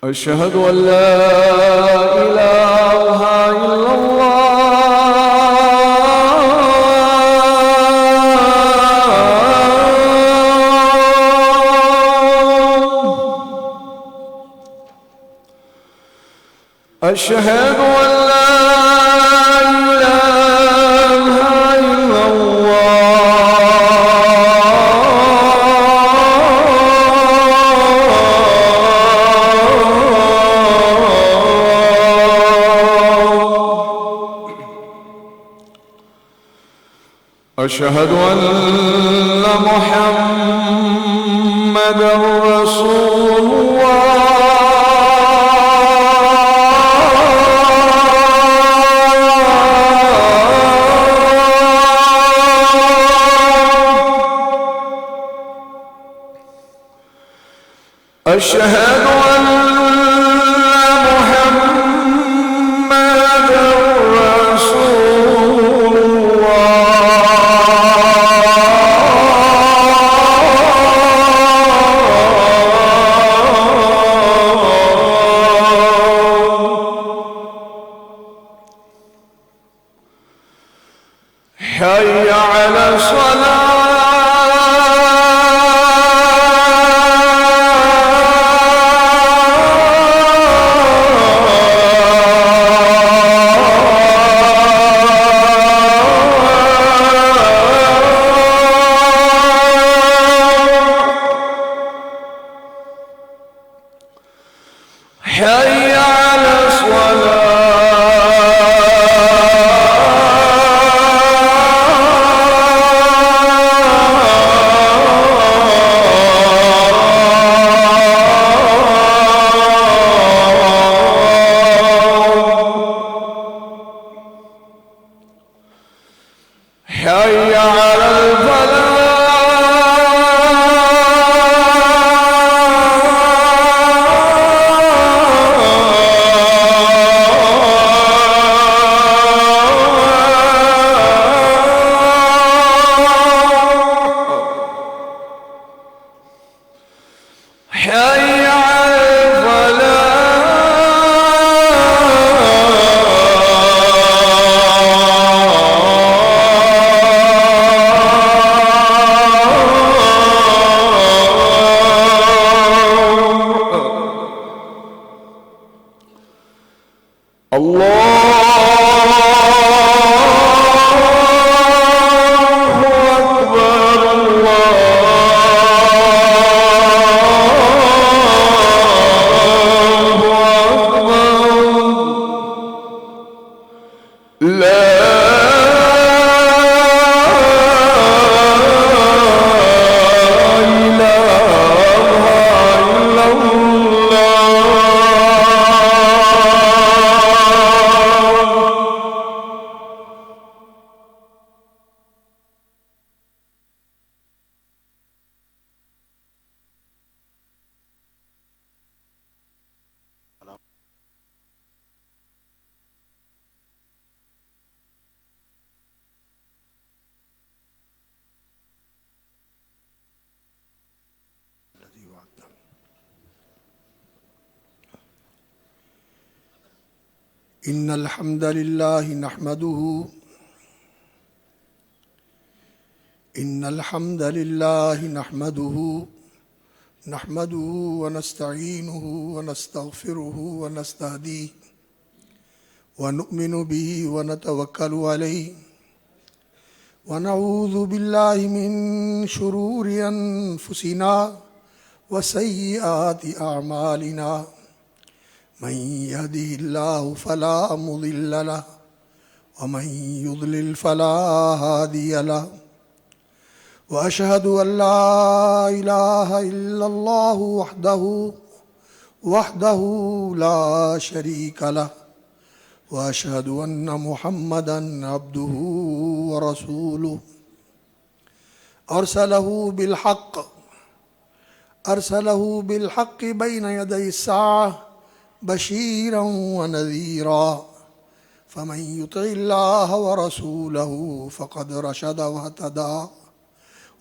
أشهد أن لا إله إلا الله. أشهد أن لا إله إلا أشهد أن محمدًا رسول الله. أشهد أن محمدًا رسول حي على الصلاة. حي على الصلاة. حي على الفلاح. حي على إن الحمد لله نحمده ونستعينه ونستغفره ونستهديه ونؤمن به ونتوكل عليه ونعوذ بالله من شرور أنفسنا وسيئات أعمالنا من يهده الله فلا مضل له ومن يضلل فلا هادي له وأشهد أن لا إله إلا الله وحده لا شريك له وأشهد أن محمدًا عبده ورسوله أرسله بالحق بين يدي الساعة بشيرا ونذيرا فمن يطع الله ورسوله فقد رشد واهتدى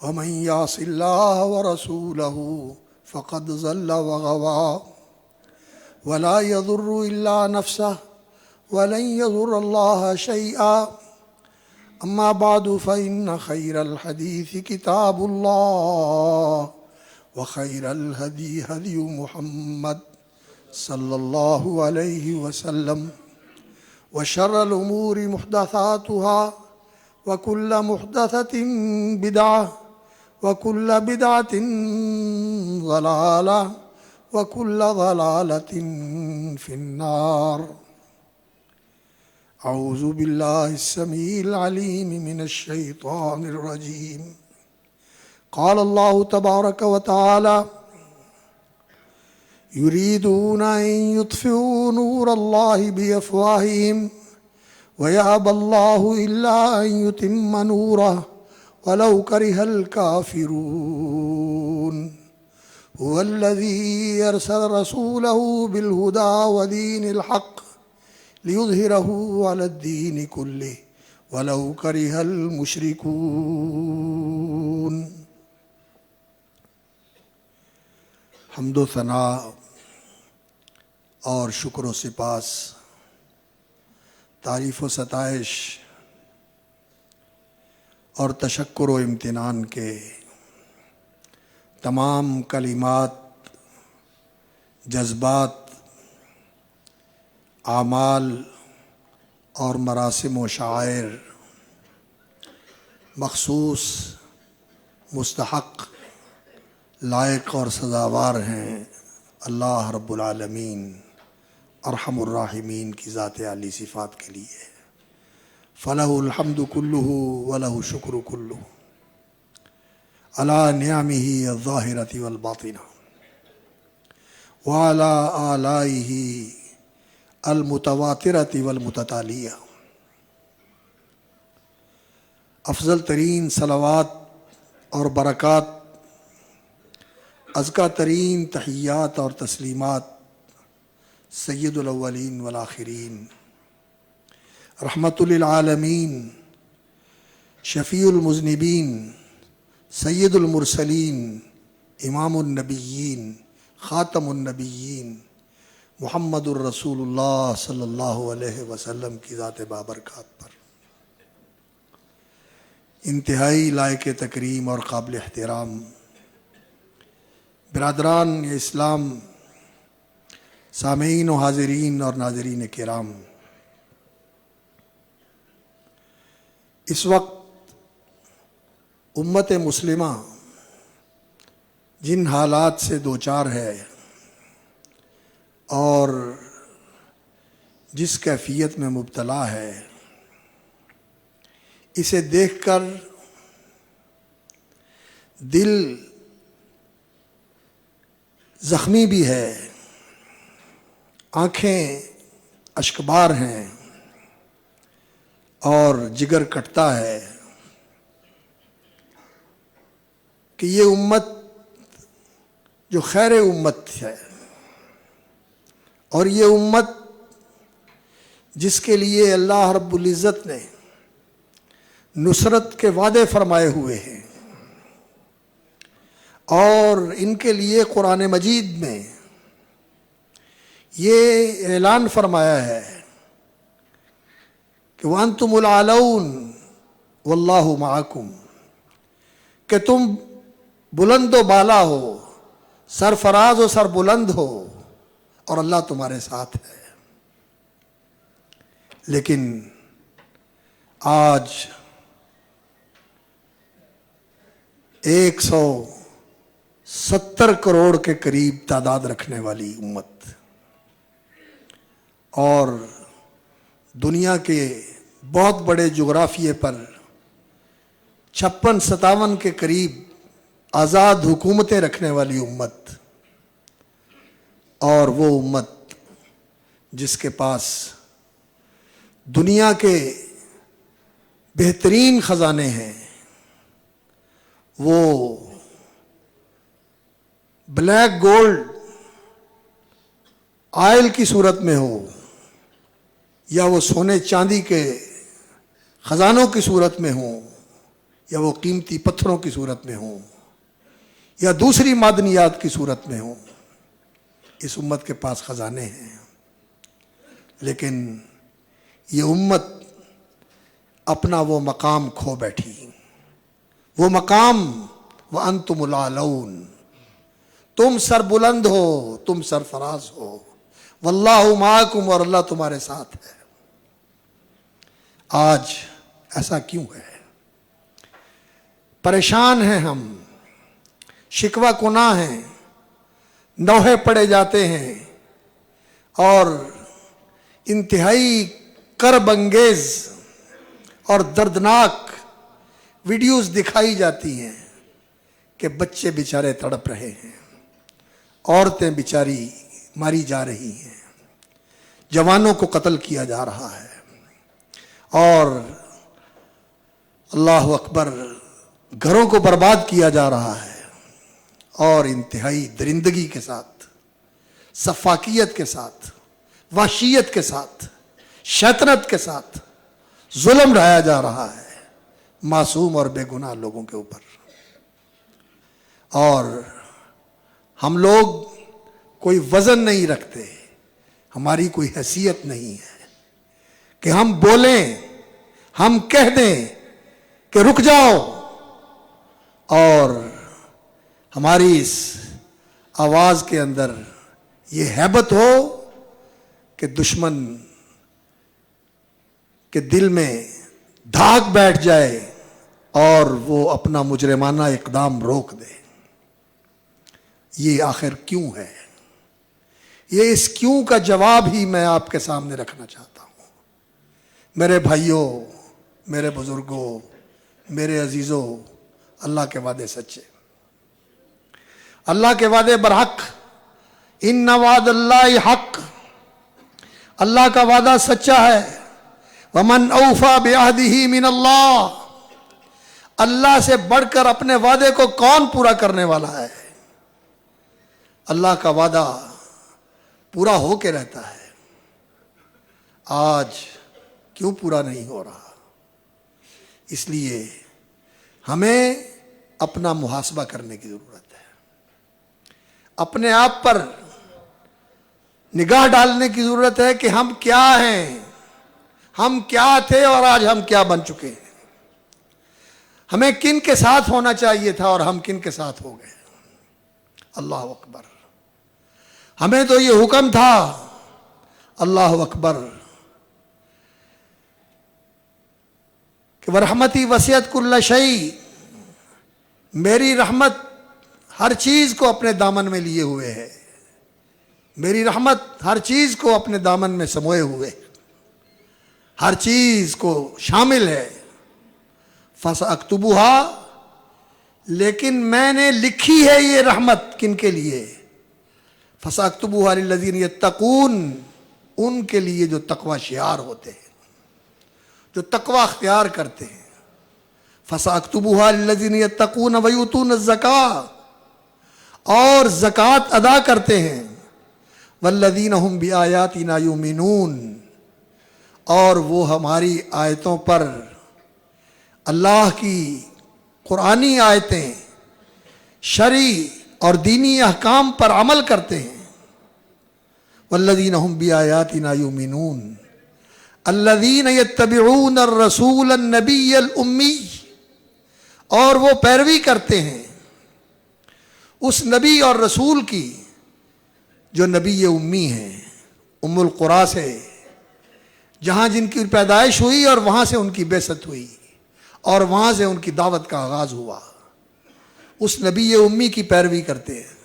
ومن يعص الله ورسوله فقد ضل وغوى ولا يضر إلا نفسه ولن يضر الله شيئا. أما بعد فإن خير الحديث كتاب الله وخير الهدي هدي محمد صلى الله عليه وسلم وشر الأمور محدثاتها وكل محدثة بدعة وكل بدعة ضلالة وكل ضلالة في النار. أعوذ بالله السميع العليم من الشيطان الرجيم. قال الله تبارك وتعالى: يريدون أن يطفئوا نور الله بأفواههم ويأبى الله إلا أن يتم نوره ولو كره الكافرون. هو الذي أرسل رسوله بالهدى ودين الحق ليظهره على الدين كله ولو كره المشركون. حمد و ثنا اور شکر و سپاس، تعریف و ستائش اور تشکر و امتنان کے تمام کلمات، جذبات، اعمال اور مراسم و شعائر مخصوص، مستحق، لائق اور سزاوار ہیں اللہ رب العالمین ارحم الراحمین کی ذات عالی صفات کے لیے۔ فلہ الحمد کلہ ولہ شکر کلہ علی نعمہ الظاہرۃ والباطنہ وعلی آلائہ المتواترۃ والمتتالیہ۔ افضل ترین صلوات اور برکات، ازکیٰ ترین تحیات اور تسلیمات سید الاولین والآخرین، رحمت للعالمین، شفیع المذنبین، سید المرسلین، امام النبیین، خاتم النبیین، محمد الرسول اللہ صلی اللہ علیہ وسلم کی ذات بابرکات پر انتہائی لائق تکریم اور قابل احترام برادران اسلام، سامعین و حاضرین اور ناظرین کرام، اس وقت امت مسلمہ جن حالات سے دوچار ہے اور جس کیفیت میں مبتلا ہے، اسے دیکھ کر دل زخمی بھی ہے، آنکھیں اشکبار ہیں اور جگر کٹتا ہے کہ یہ امت جو خیر امت ہے، اور یہ امت جس کے لیے اللہ رب العزت نے نصرت کے وعدے فرمائے ہوئے ہیں، اور ان کے لیے قرآن مجید میں یہ اعلان فرمایا ہے کہ وَأَنْتُمُ الْأَعْلَوْنَ وَاللَّهُ مَعَكُمْ، کہ تم بلند و بالا ہو، سرفراز و سر بلند ہو، اور اللہ تمہارے ساتھ ہے۔ لیکن آج 170 کروڑ کے قریب تعداد رکھنے والی امت، اور دنیا کے بہت بڑے جغرافیے پر 56-57 کے قریب آزاد حکومتیں رکھنے والی امت، اور وہ امت جس کے پاس دنیا کے بہترین خزانے ہیں، وہ بلیک گولڈ آئل کی صورت میں ہو، یا وہ سونے چاندی کے خزانوں کی صورت میں ہوں، یا وہ قیمتی پتھروں کی صورت میں ہوں، یا دوسری معدنیات کی صورت میں ہوں، اس امت کے پاس خزانے ہیں، لیکن یہ امت اپنا وہ مقام کھو بیٹھی، وہ مقام وَأَنْتُمُ الْأَعْلَوْنَ، تم سر بلند ہو، تم سرفراز ہو، واللہ معاکم، اور اللہ تمہارے ساتھ ہے۔ آج ایسا کیوں ہے؟ پریشان ہیں ہم، شکوہ کناں ہیں، نوحے پڑے جاتے ہیں، اور انتہائی کرب انگیز اور دردناک ویڈیوز دکھائی جاتی ہیں کہ بچے بیچارے تڑپ رہے ہیں، عورتیں بیچاری ماری جا رہی ہیں، جوانوں کو قتل کیا جا رہا ہے، اور اللہ اکبر گھروں کو برباد کیا جا رہا ہے، اور انتہائی درندگی کے ساتھ، سفاکیت کے ساتھ، وحشیت کے ساتھ، شیطنت کے ساتھ ظلم ڈھایا جا رہا ہے معصوم اور بے گناہ لوگوں کے اوپر۔ اور ہم لوگ کوئی وزن نہیں رکھتے، ہماری کوئی حیثیت نہیں ہے کہ ہم بولیں، ہم کہہ دیں کہ رک جاؤ، اور ہماری اس آواز کے اندر یہ ہیبت ہو کہ دشمن کے دل میں دھاگ بیٹھ جائے اور وہ اپنا مجرمانہ اقدام روک دے۔ یہ آخر کیوں ہے؟ یہ اس کیوں کا جواب ہی میں آپ کے سامنے رکھنا چاہتا ہوں۔ میرے بھائیوں، میرے بزرگوں، میرے عزیزوں، اللہ کے وعدے سچے، اللہ کے وعدے برحق، ان وعد اللہ حق، اللہ کا وعدہ سچا ہے۔ ومن اوفی بعہدہ من اللہ، اللہ سے بڑھ کر اپنے وعدے کو کون پورا کرنے والا ہے؟ اللہ کا وعدہ پورا ہو کے رہتا ہے، آج کیوں پورا نہیں ہو رہا؟ اس لیے ہمیں اپنا محاسبہ کرنے کی ضرورت ہے، اپنے آپ پر نگاہ ڈالنے کی ضرورت ہے کہ ہم کیا ہیں، ہم کیا تھے اور آج ہم کیا بن چکے ہیں، ہمیں کن کے ساتھ ہونا چاہیے تھا اور ہم کن کے ساتھ ہو گئے۔ اللہ اکبر، ہمیں تو یہ حکم تھا، اللہ اکبر، کہ ورحمتی وسعت کل شیء، میری رحمت ہر چیز کو اپنے دامن میں لیے ہوئے ہے، میری رحمت ہر چیز کو اپنے دامن میں سموئے ہوئے، ہر چیز کو شامل ہے۔ فَسَأَكْتُبُهَا، لیکن میں نے لکھی ہے یہ رحمت کن کے لیے؟ فَسَأَكْتُبُهَا لِلَّذِينَ يَتَّقُونَ، ان کے لیے جو تقوی شعار ہوتے ہیں، جو تقوی اختیار کرتے ہیں۔ فَسَأَكْتُبُهَا لِلَّذِينَ يَتَّقُونَ وَيُؤْتُونَ الزَّكَاةَ، اور زکوٰۃ ادا کرتے ہیں۔ وَالَّذِينَ هُمْ بِآيَاتِنَا يُؤْمِنُونَ، اور وہ ہماری آیتوں پر، اللہ کی قرآنی آیتیں، شرعی اور دینی احکام پر عمل کرتے ہیں۔ والذین هم بآیاتنا یؤمنون الذین یتبعون الرسول النبی الامی، اور وہ پیروی کرتے ہیں اس نبی اور رسول کی جو نبی امی ہیں، ام القریٰ سے، جہاں جن کی پیدائش ہوئی اور وہاں سے ان کی بعثت ہوئی اور وہاں سے ان کی دعوت کا آغاز ہوا، اس نبی امی کی پیروی کرتے ہیں۔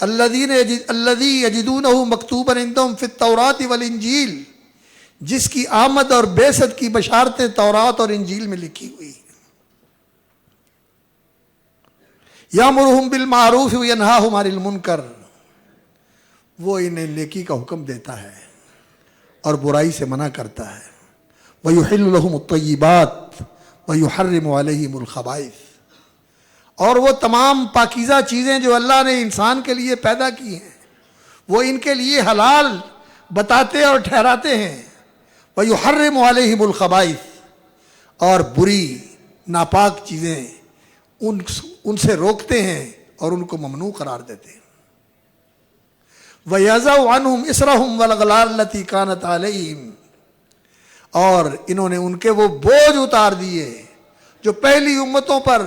الذی یجدونہ مکتوبا عندہم فی التوراۃ والانجیل، جس کی آمد اور بعثت کی بشارتیں تورات اور انجیل میں لکھی ہوئی۔ یامرہم بالمعروف وینہاہم عن المنکر، وہ انہیں نیکی کا حکم دیتا ہے اور برائی سے منع کرتا ہے۔ وَيُحِلُّ لَهُمُ الطَّيِّبَاتِ وَيُحَرِّمُ عَلَيْهِمُ الْخَبَائِثَ، اور وہ تمام پاکیزہ چیزیں جو اللہ نے انسان کے لیے پیدا کی ہیں، وہ ان کے لیے حلال بتاتے اور ٹھہراتے ہیں۔ وَيُحَرِّمُ عَلَيْهِمُ الْخَبَائِثَ، اور بری ناپاک چیزیں ان سے روکتے ہیں اور ان کو ممنوع قرار دیتے ہیں۔ وَيَضَعُ عَنْهُمْ إِصْرَهُمْ وَالْأَغْلَالَ الَّتِي كَانَتْ عَلَيْهِمْ، اور انہوں نے ان کے وہ بوجھ اتار دیے جو پہلی امتوں پر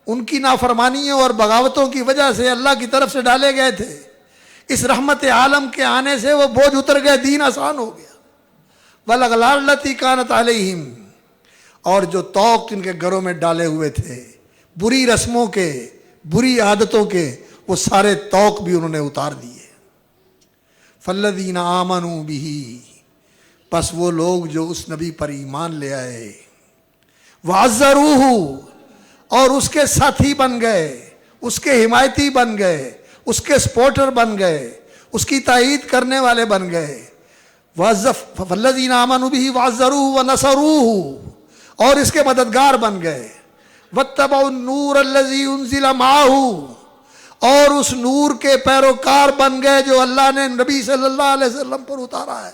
ان کی نافرمانیوں اور بغاوتوں کی وجہ سے اللہ کی طرف سے ڈالے گئے تھے۔ اس رحمت عالم کے آنے سے وہ بوجھ اتر گئے، دین آسان ہو گیا۔ وَالْأَغْلَالَ الَّتِي كَانَتْ عَلَيْهِمْ، اور جو طوق ان کے گھروں میں ڈالے ہوئے تھے، بری رسموں کے، بری عادتوں کے، وہ سارے طوق بھی انہوں نے اتار دیے۔ فَالَّذِينَ آمَنُوا بِهِ، پس وہ لوگ جو اس نبی پر ایمان لے آئے، وَعَزَّرُوهُ، اور اس کے ساتھی بن گئے، اس کے حمایتی بن گئے، اس کے سپورٹر بن گئے، اس کی تائید کرنے والے بن گئے۔ فَالَّذِينَ آمَنُوا بِهِ وَعَزَّرُوهُ وَنَصَرُوهُ، اور اس کے مددگار بن گئے۔ وَاتَّبَعُوا النُّورَ الَّذِي أُنزِلَ مَعَهُ، اور اس نور کے پیروکار بن گئے جو اللہ نے نبی صلی اللہ علیہ وسلم پر اتارا ہے،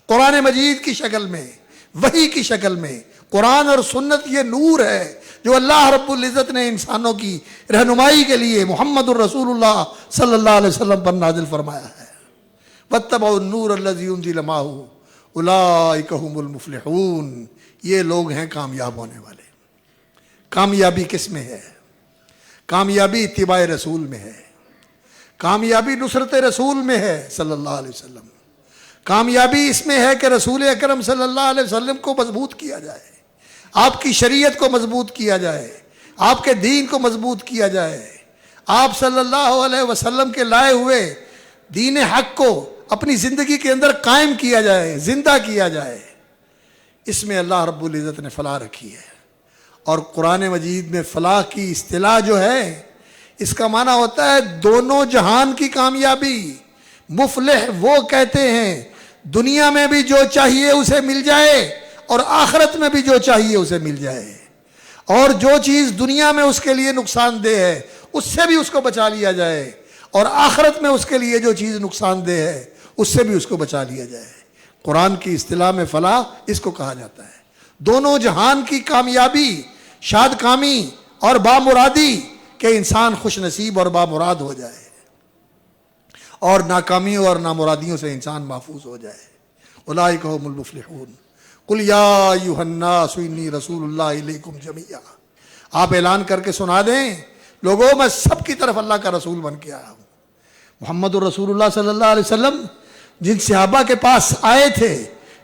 قرآن مجید کی شکل میں، وحی کی شکل میں۔ قرآن اور سنت یہ نور ہے جو اللہ رب العزت نے انسانوں کی رہنمائی کے لیے محمد الرسول اللہ صلی اللہ علیہ وسلم پر نازل فرمایا ہے۔ وَاتَّبَعُوا النُّورَ الَّذِي أُنزِلَ مَعَهُ أُولَٰئِكَ هُمُ الْمُفْلِحُونَ، یہ لوگ ہیں کامیاب ہونے والے۔ کامیابی کس میں ہے؟ کامیابی اتباع رسول میں ہے، کامیابی نصرت رسول میں ہے صلی اللہ علیہ وسلم۔ کامیابی اس میں ہے کہ رسول اکرم صلی اللہ علیہ وسلم کو مضبوط کیا جائے، آپ کی شریعت کو مضبوط کیا جائے، آپ کے دین کو مضبوط کیا جائے، آپ صلی اللہ علیہ وسلم کے لائے ہوئے دین حق کو اپنی زندگی کے اندر قائم کیا جائے، زندہ کیا جائے۔ اس میں اللہ رب العزت نے فلاح رکھی ہے۔ اور قرآن مجید میں فلاح کی اصطلاح جو ہے، اس کا معنی ہوتا ہے دونوں جہان کی کامیابی۔ مفلح وہ کہتے ہیں دنیا میں بھی جو چاہیے اسے مل جائے اور آخرت میں بھی جو چاہیے اسے مل جائے، اور جو چیز دنیا میں اس کے لیے نقصان دہ ہے اس سے بھی اس کو بچا لیا جائے، اور آخرت میں اس کے لیے جو چیز نقصان دہ ہے اس سے بھی اس کو بچا لیا جائے۔ قرآن کی اصطلاح میں فلاح اس کو کہا جاتا ہے، دونوں جہان کی کامیابی، شاد کامی اور بامرادی، کہ انسان خوش نصیب اور بامراد ہو جائے، اور ناکامیوں اور نامرادیوں سے انسان محفوظ ہو جائے۔ اولئک هم المفلحون۔ قل یا ایھا الناس انی رسول اللہ الیکم جمیعا، آپ اعلان کر کے سنا دیں لوگوں میں سب کی طرف اللہ کا رسول بن کے آیا ہوں۔ محمد الرسول اللہ صلی اللہ علیہ وسلم جن صحابہ کے پاس آئے تھے،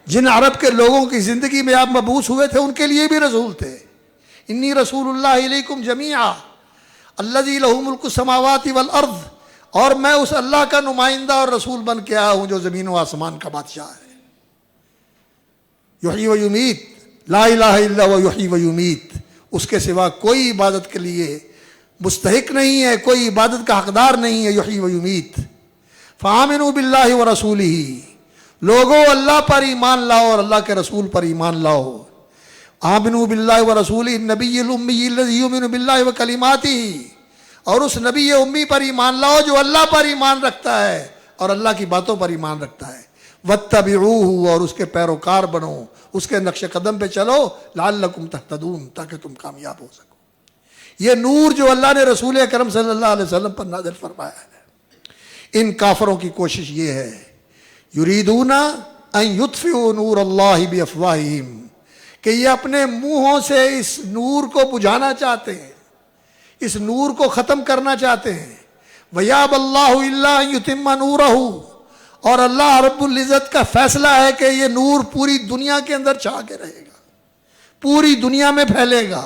جن عرب کے لوگوں کی زندگی میں آپ مبعوث ہوئے تھے، ان کے لیے بھی رسول تھے۔ انی رسول اللہ الیکم جمیعا الذی لہ ملک السماوات والارض، اور میں اس اللہ کا نمائندہ اور رسول بن کے آیا ہوں جو زمین و آسمان کا بادشاہ ہے۔ یحیی و یمیت، لا الہ الا هو یحیی و یمیت، اس کے سوا کوئی عبادت کے لیے مستحق نہیں ہے، کوئی عبادت کا حقدار نہیں ہے۔ یحیی و یمیت۔ فآمنوا باللہ ورسولہ، لوگوں اللہ پر ایمان لاؤ اور اللہ کے رسول پر ایمان لاؤ۔ آمنوا باللہ ورسولہ النبی الامی الذی یؤمن باللہ وکلماتہ، اور اس نبی امی پر ایمان لاؤ جو اللہ پر ایمان رکھتا ہے اور اللہ کی باتوں پر ایمان رکھتا ہے۔ واتبعوہ، اور اس کے پیروکار بنو، اس کے نقش قدم پہ چلو، لعلکم تہتدون، تاکہ تم کامیاب ہو سکو۔ یہ نور جو اللہ نے رسول اکرم صلی اللہ علیہ وسلم پر نازل فرمایا ہے، ان کافروں کی کوشش یہ ہے، یریدون ان یطفئوا نور اللہ بافواہہم، کہ یہ اپنے منہوں سے اس نور کو بجھانا چاہتے ہیں، اس نور کو ختم کرنا چاہتے ہیں۔ وَيَأْبَى اللَّهُ إِلَّا أَن يُتِمَّ نُورَهُ، اور اللہ رب العزت کا فیصلہ ہے کہ یہ نور پوری دنیا کے اندر چھا کے رہے گا، پوری دنیا میں پھیلے گا،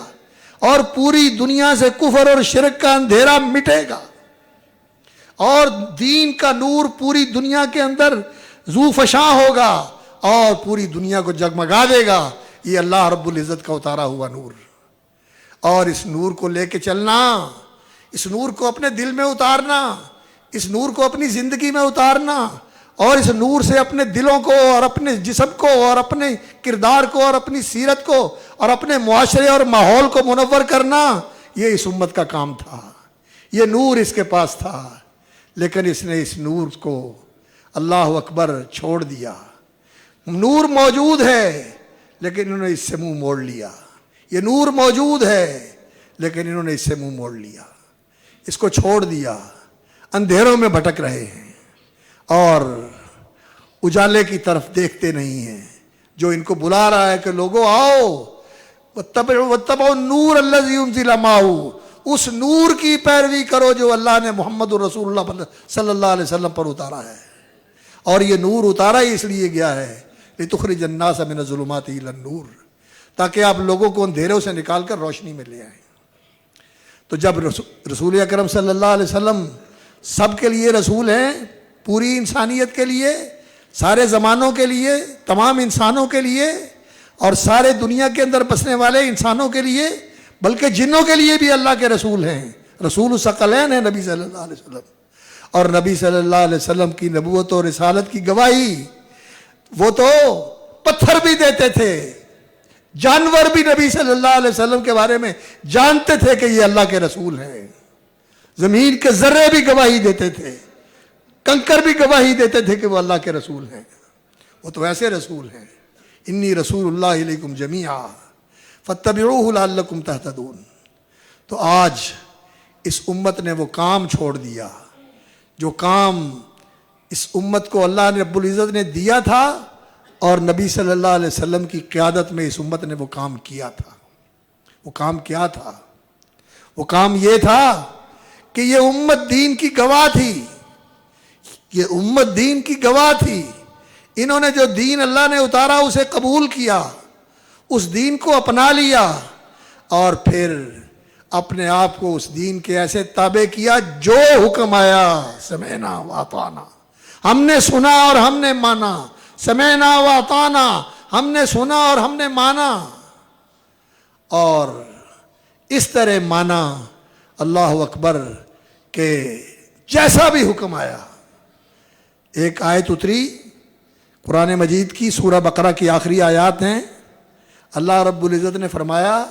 اور پوری دنیا سے کفر اور شرک کا اندھیرا مٹے گا، اور دین کا نور پوری دنیا کے اندر ذو فشاں ہوگا اور پوری دنیا کو جگمگا دے گا۔ یہ اللہ رب العزت کا اتارا ہوا نور، اور اس نور کو لے کے چلنا، اس نور کو اپنے دل میں اتارنا، اس نور کو اپنی زندگی میں اتارنا، اور اس نور سے اپنے دلوں کو اور اپنے جسم کو اور اپنے کردار کو اور اپنی سیرت کو اور اپنے معاشرے اور ماحول کو منور کرنا، یہ اس امت کا کام تھا۔ یہ نور اس کے پاس تھا، لیکن اس نے اس نور کو اللہ اکبر چھوڑ دیا۔ نور موجود ہے لیکن انہوں نے اس سے منہ موڑ لیا۔ یہ نور موجود ہے لیکن انہوں نے اس سے منہ موڑ لیا، اس کو چھوڑ دیا، اندھیروں میں بھٹک رہے ہیں۔ اور اجالے کی طرف دیکھتے نہیں ہیں، جو ان کو بلا رہا ہے کہ لوگوں آؤ واتبعوا النور الذی انزل معہ، اس نور کی پیروی کرو جو اللہ نے محمد رسول اللہ صلی اللہ علیہ وسلم پر اتارا ہے. اور یہ نور اتارا ہی اس لیے گیا ہے لتخرج الناس من الظلمات الی النور، تاکہ آپ لوگوں کو اندھیروں سے نکال کر روشنی میں لے آئیں. تو جب رسول اکرم صلی اللہ علیہ وسلم سب کے لیے رسول ہیں، پوری انسانیت کے لیے، سارے زمانوں کے لیے، تمام انسانوں کے لیے، اور سارے دنیا کے اندر بسنے والے انسانوں کے لیے، بلکہ جنوں کے لیے بھی اللہ کے رسول ہیں. رسول الثقلین ہیں نبی صلی اللہ علیہ وسلم. اور نبی صلی اللہ علیہ وسلم کی نبوت اور رسالت کی گواہی وہ تو پتھر بھی دیتے تھے، جانور بھی نبی صلی اللہ علیہ وسلم کے بارے میں جانتے تھے کہ یہ اللہ کے رسول ہیں. زمین کے ذرے بھی گواہی دیتے تھے، کنکر بھی گواہی دیتے تھے کہ وہ اللہ کے رسول ہیں. وہ تو ایسے رسول ہیں، انی رسول اللہ علیکم جمیعا فاتبعوہ لعلکم تہتدون. تو آج اس امت نے وہ کام چھوڑ دیا جو کام اس امت کو اللہ نے رب العزت نے دیا تھا، اور نبی صلی اللہ علیہ وسلم کی قیادت میں اس امت نے وہ کام کیا تھا. وہ کام کیا تھا؟ وہ کام یہ تھا کہ یہ امت دین کی گواہ تھی. یہ امت دین کی گواہ تھی. انہوں نے جو دین اللہ نے اتارا اسے قبول کیا، اس دین کو اپنا لیا، اور پھر اپنے آپ کو اس دین کے ایسے تابع کیا جو حکم آیا سمعنا واطعنا. ہم نے سنا اور ہم نے مانا. سمعنا واطعنا، ہم نے سنا اور ہم نے مانا. اور اس طرح مانا اللہ اکبر کہ جیسا بھی حکم آیا. ایک آیت اتری قرآن مجید کی، سورہ بقرہ کی آخری آیات ہیں. اللہ رب العزت نے فرمایا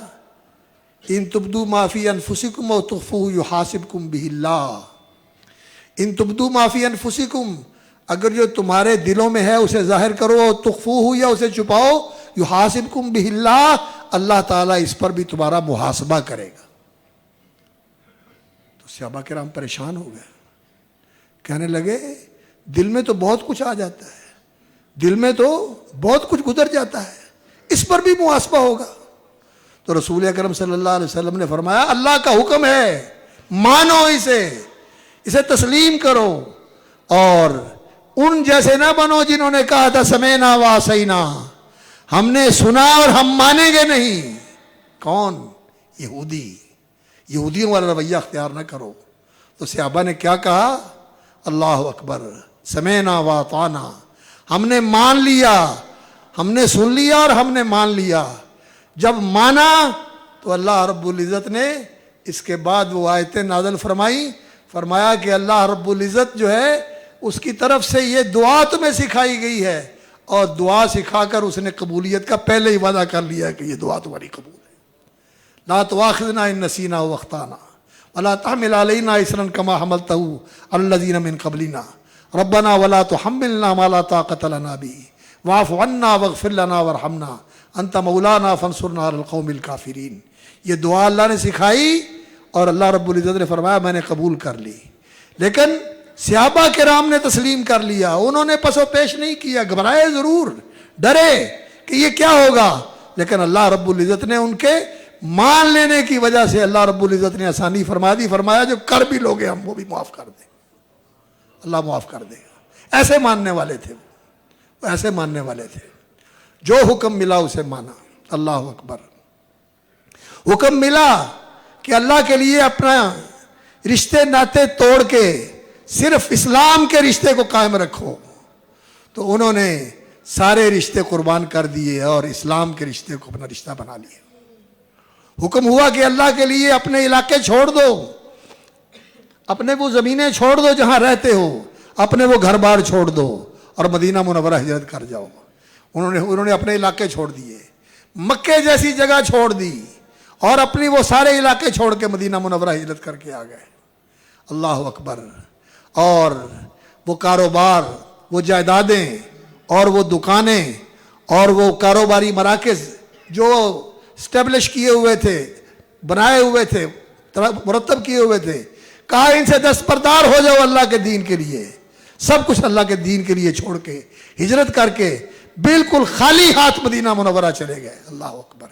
ان تبدو ما فی انفسکم او تخفوہ یحاسبکم بہ اللہ. ان تبدو ما فی انفسکم، اگر جو تمہارے دلوں میں ہے اسے ظاہر کرو، او تخفوہ یا اسے چھپاؤ، یحاسبکم بہ اللہ، اللہ تعالیٰ اس پر بھی تمہارا محاسبہ کرے گا. تو صحابہ کرام پریشان ہو گئے، کہنے لگے دل میں تو بہت کچھ آ جاتا ہے، دل میں تو بہت کچھ گزر جاتا ہے، اس پر بھی محاسبہ ہوگا. تو رسول اکرم صلی اللہ علیہ وسلم نے فرمایا اللہ کا حکم ہے، مانو اسے تسلیم کرو، اور ان جیسے نہ بنو جنہوں نے کہا تھا سمعنا وعصینا، ہم نے سنا اور ہم مانیں گے نہیں. کون؟ یہودیوں والا رویہ اختیار نہ کرو. تو صحابہ نے کیا کہا؟ اللہ اکبر، سمعنا واطعنا، ہم نے مان لیا، ہم نے سن لیا اور ہم نے مان لیا. جب مانا تو اللہ رب العزت نے اس کے بعد وہ آیتیں نازل فرمایا کہ اللہ رب العزت جو ہے اس کی طرف سے یہ دعا تمہیں سکھائی گئی ہے، اور دعا سکھا کر اس نے قبولیت کا پہلے ہی وعدہ کر لیا کہ یہ دعا تمہاری قبول ہے. لا تؤاخذنا ان نسینا واخطانا ولا تحمل علينا اصرا كما حملته على الذين من قبلنا ربنا ولا تحملنا ما لا طاقة لنا به واعف عنا واغفر لنا وارحمنا انت مولانا فانصرنا على القوم الكافرين. یہ دعا اللہ نے سکھائی اور اللہ رب العزت نے فرمایا میں نے قبول کر لی. لیکن صحابہ کرام نے تسلیم کر لیا، انہوں نے پس و پیش نہیں کیا، گھبرائے ضرور، ڈرے کہ یہ کیا ہوگا، لیکن اللہ رب العزت نے ان کے مان لینے کی وجہ سے اللہ رب العزت نے آسانی فرما دی. فرمایا جو کر بھی لوگے ہم وہ بھی معاف کر دیں، اللہ معاف کر دے گا. ایسے ماننے والے تھے وہ ایسے ماننے والے تھے، جو حکم ملا اسے مانا. اللہ اکبر. حکم ملا کہ اللہ کے لیے اپنا رشتے ناطے توڑ کے صرف اسلام کے رشتے کو قائم رکھو، تو انہوں نے سارے رشتے قربان کر دیے اور اسلام کے رشتے کو اپنا رشتہ بنا لیا. حکم ہوا کہ اللہ کے لیے اپنے علاقے چھوڑ دو، اپنے وہ زمینیں چھوڑ دو جہاں رہتے ہو، اپنے وہ گھر بار چھوڑ دو اور مدینہ منورہ ہجرت کر جاؤ. انہوں نے اپنے علاقے چھوڑ دیے، مکے جیسی جگہ چھوڑ دی، اور اپنی وہ سارے علاقے چھوڑ کے مدینہ منورہ ہجرت کر کے آ گئے. اللہ اکبر. اور وہ کاروبار، وہ جائیدادیں اور وہ دکانیں اور وہ کاروباری مراکز جو اسٹیبلش کیے ہوئے تھے، بنائے ہوئے تھے، مرتب کیے ہوئے تھے، کہا ان سے دستبردار ہو جاؤ اللہ کے دین کے لیے، سب کچھ اللہ کے دین کے لیے چھوڑ کے ہجرت کر کے بالکل خالی ہاتھ مدینہ منورہ چلے گئے. اللہ اکبر.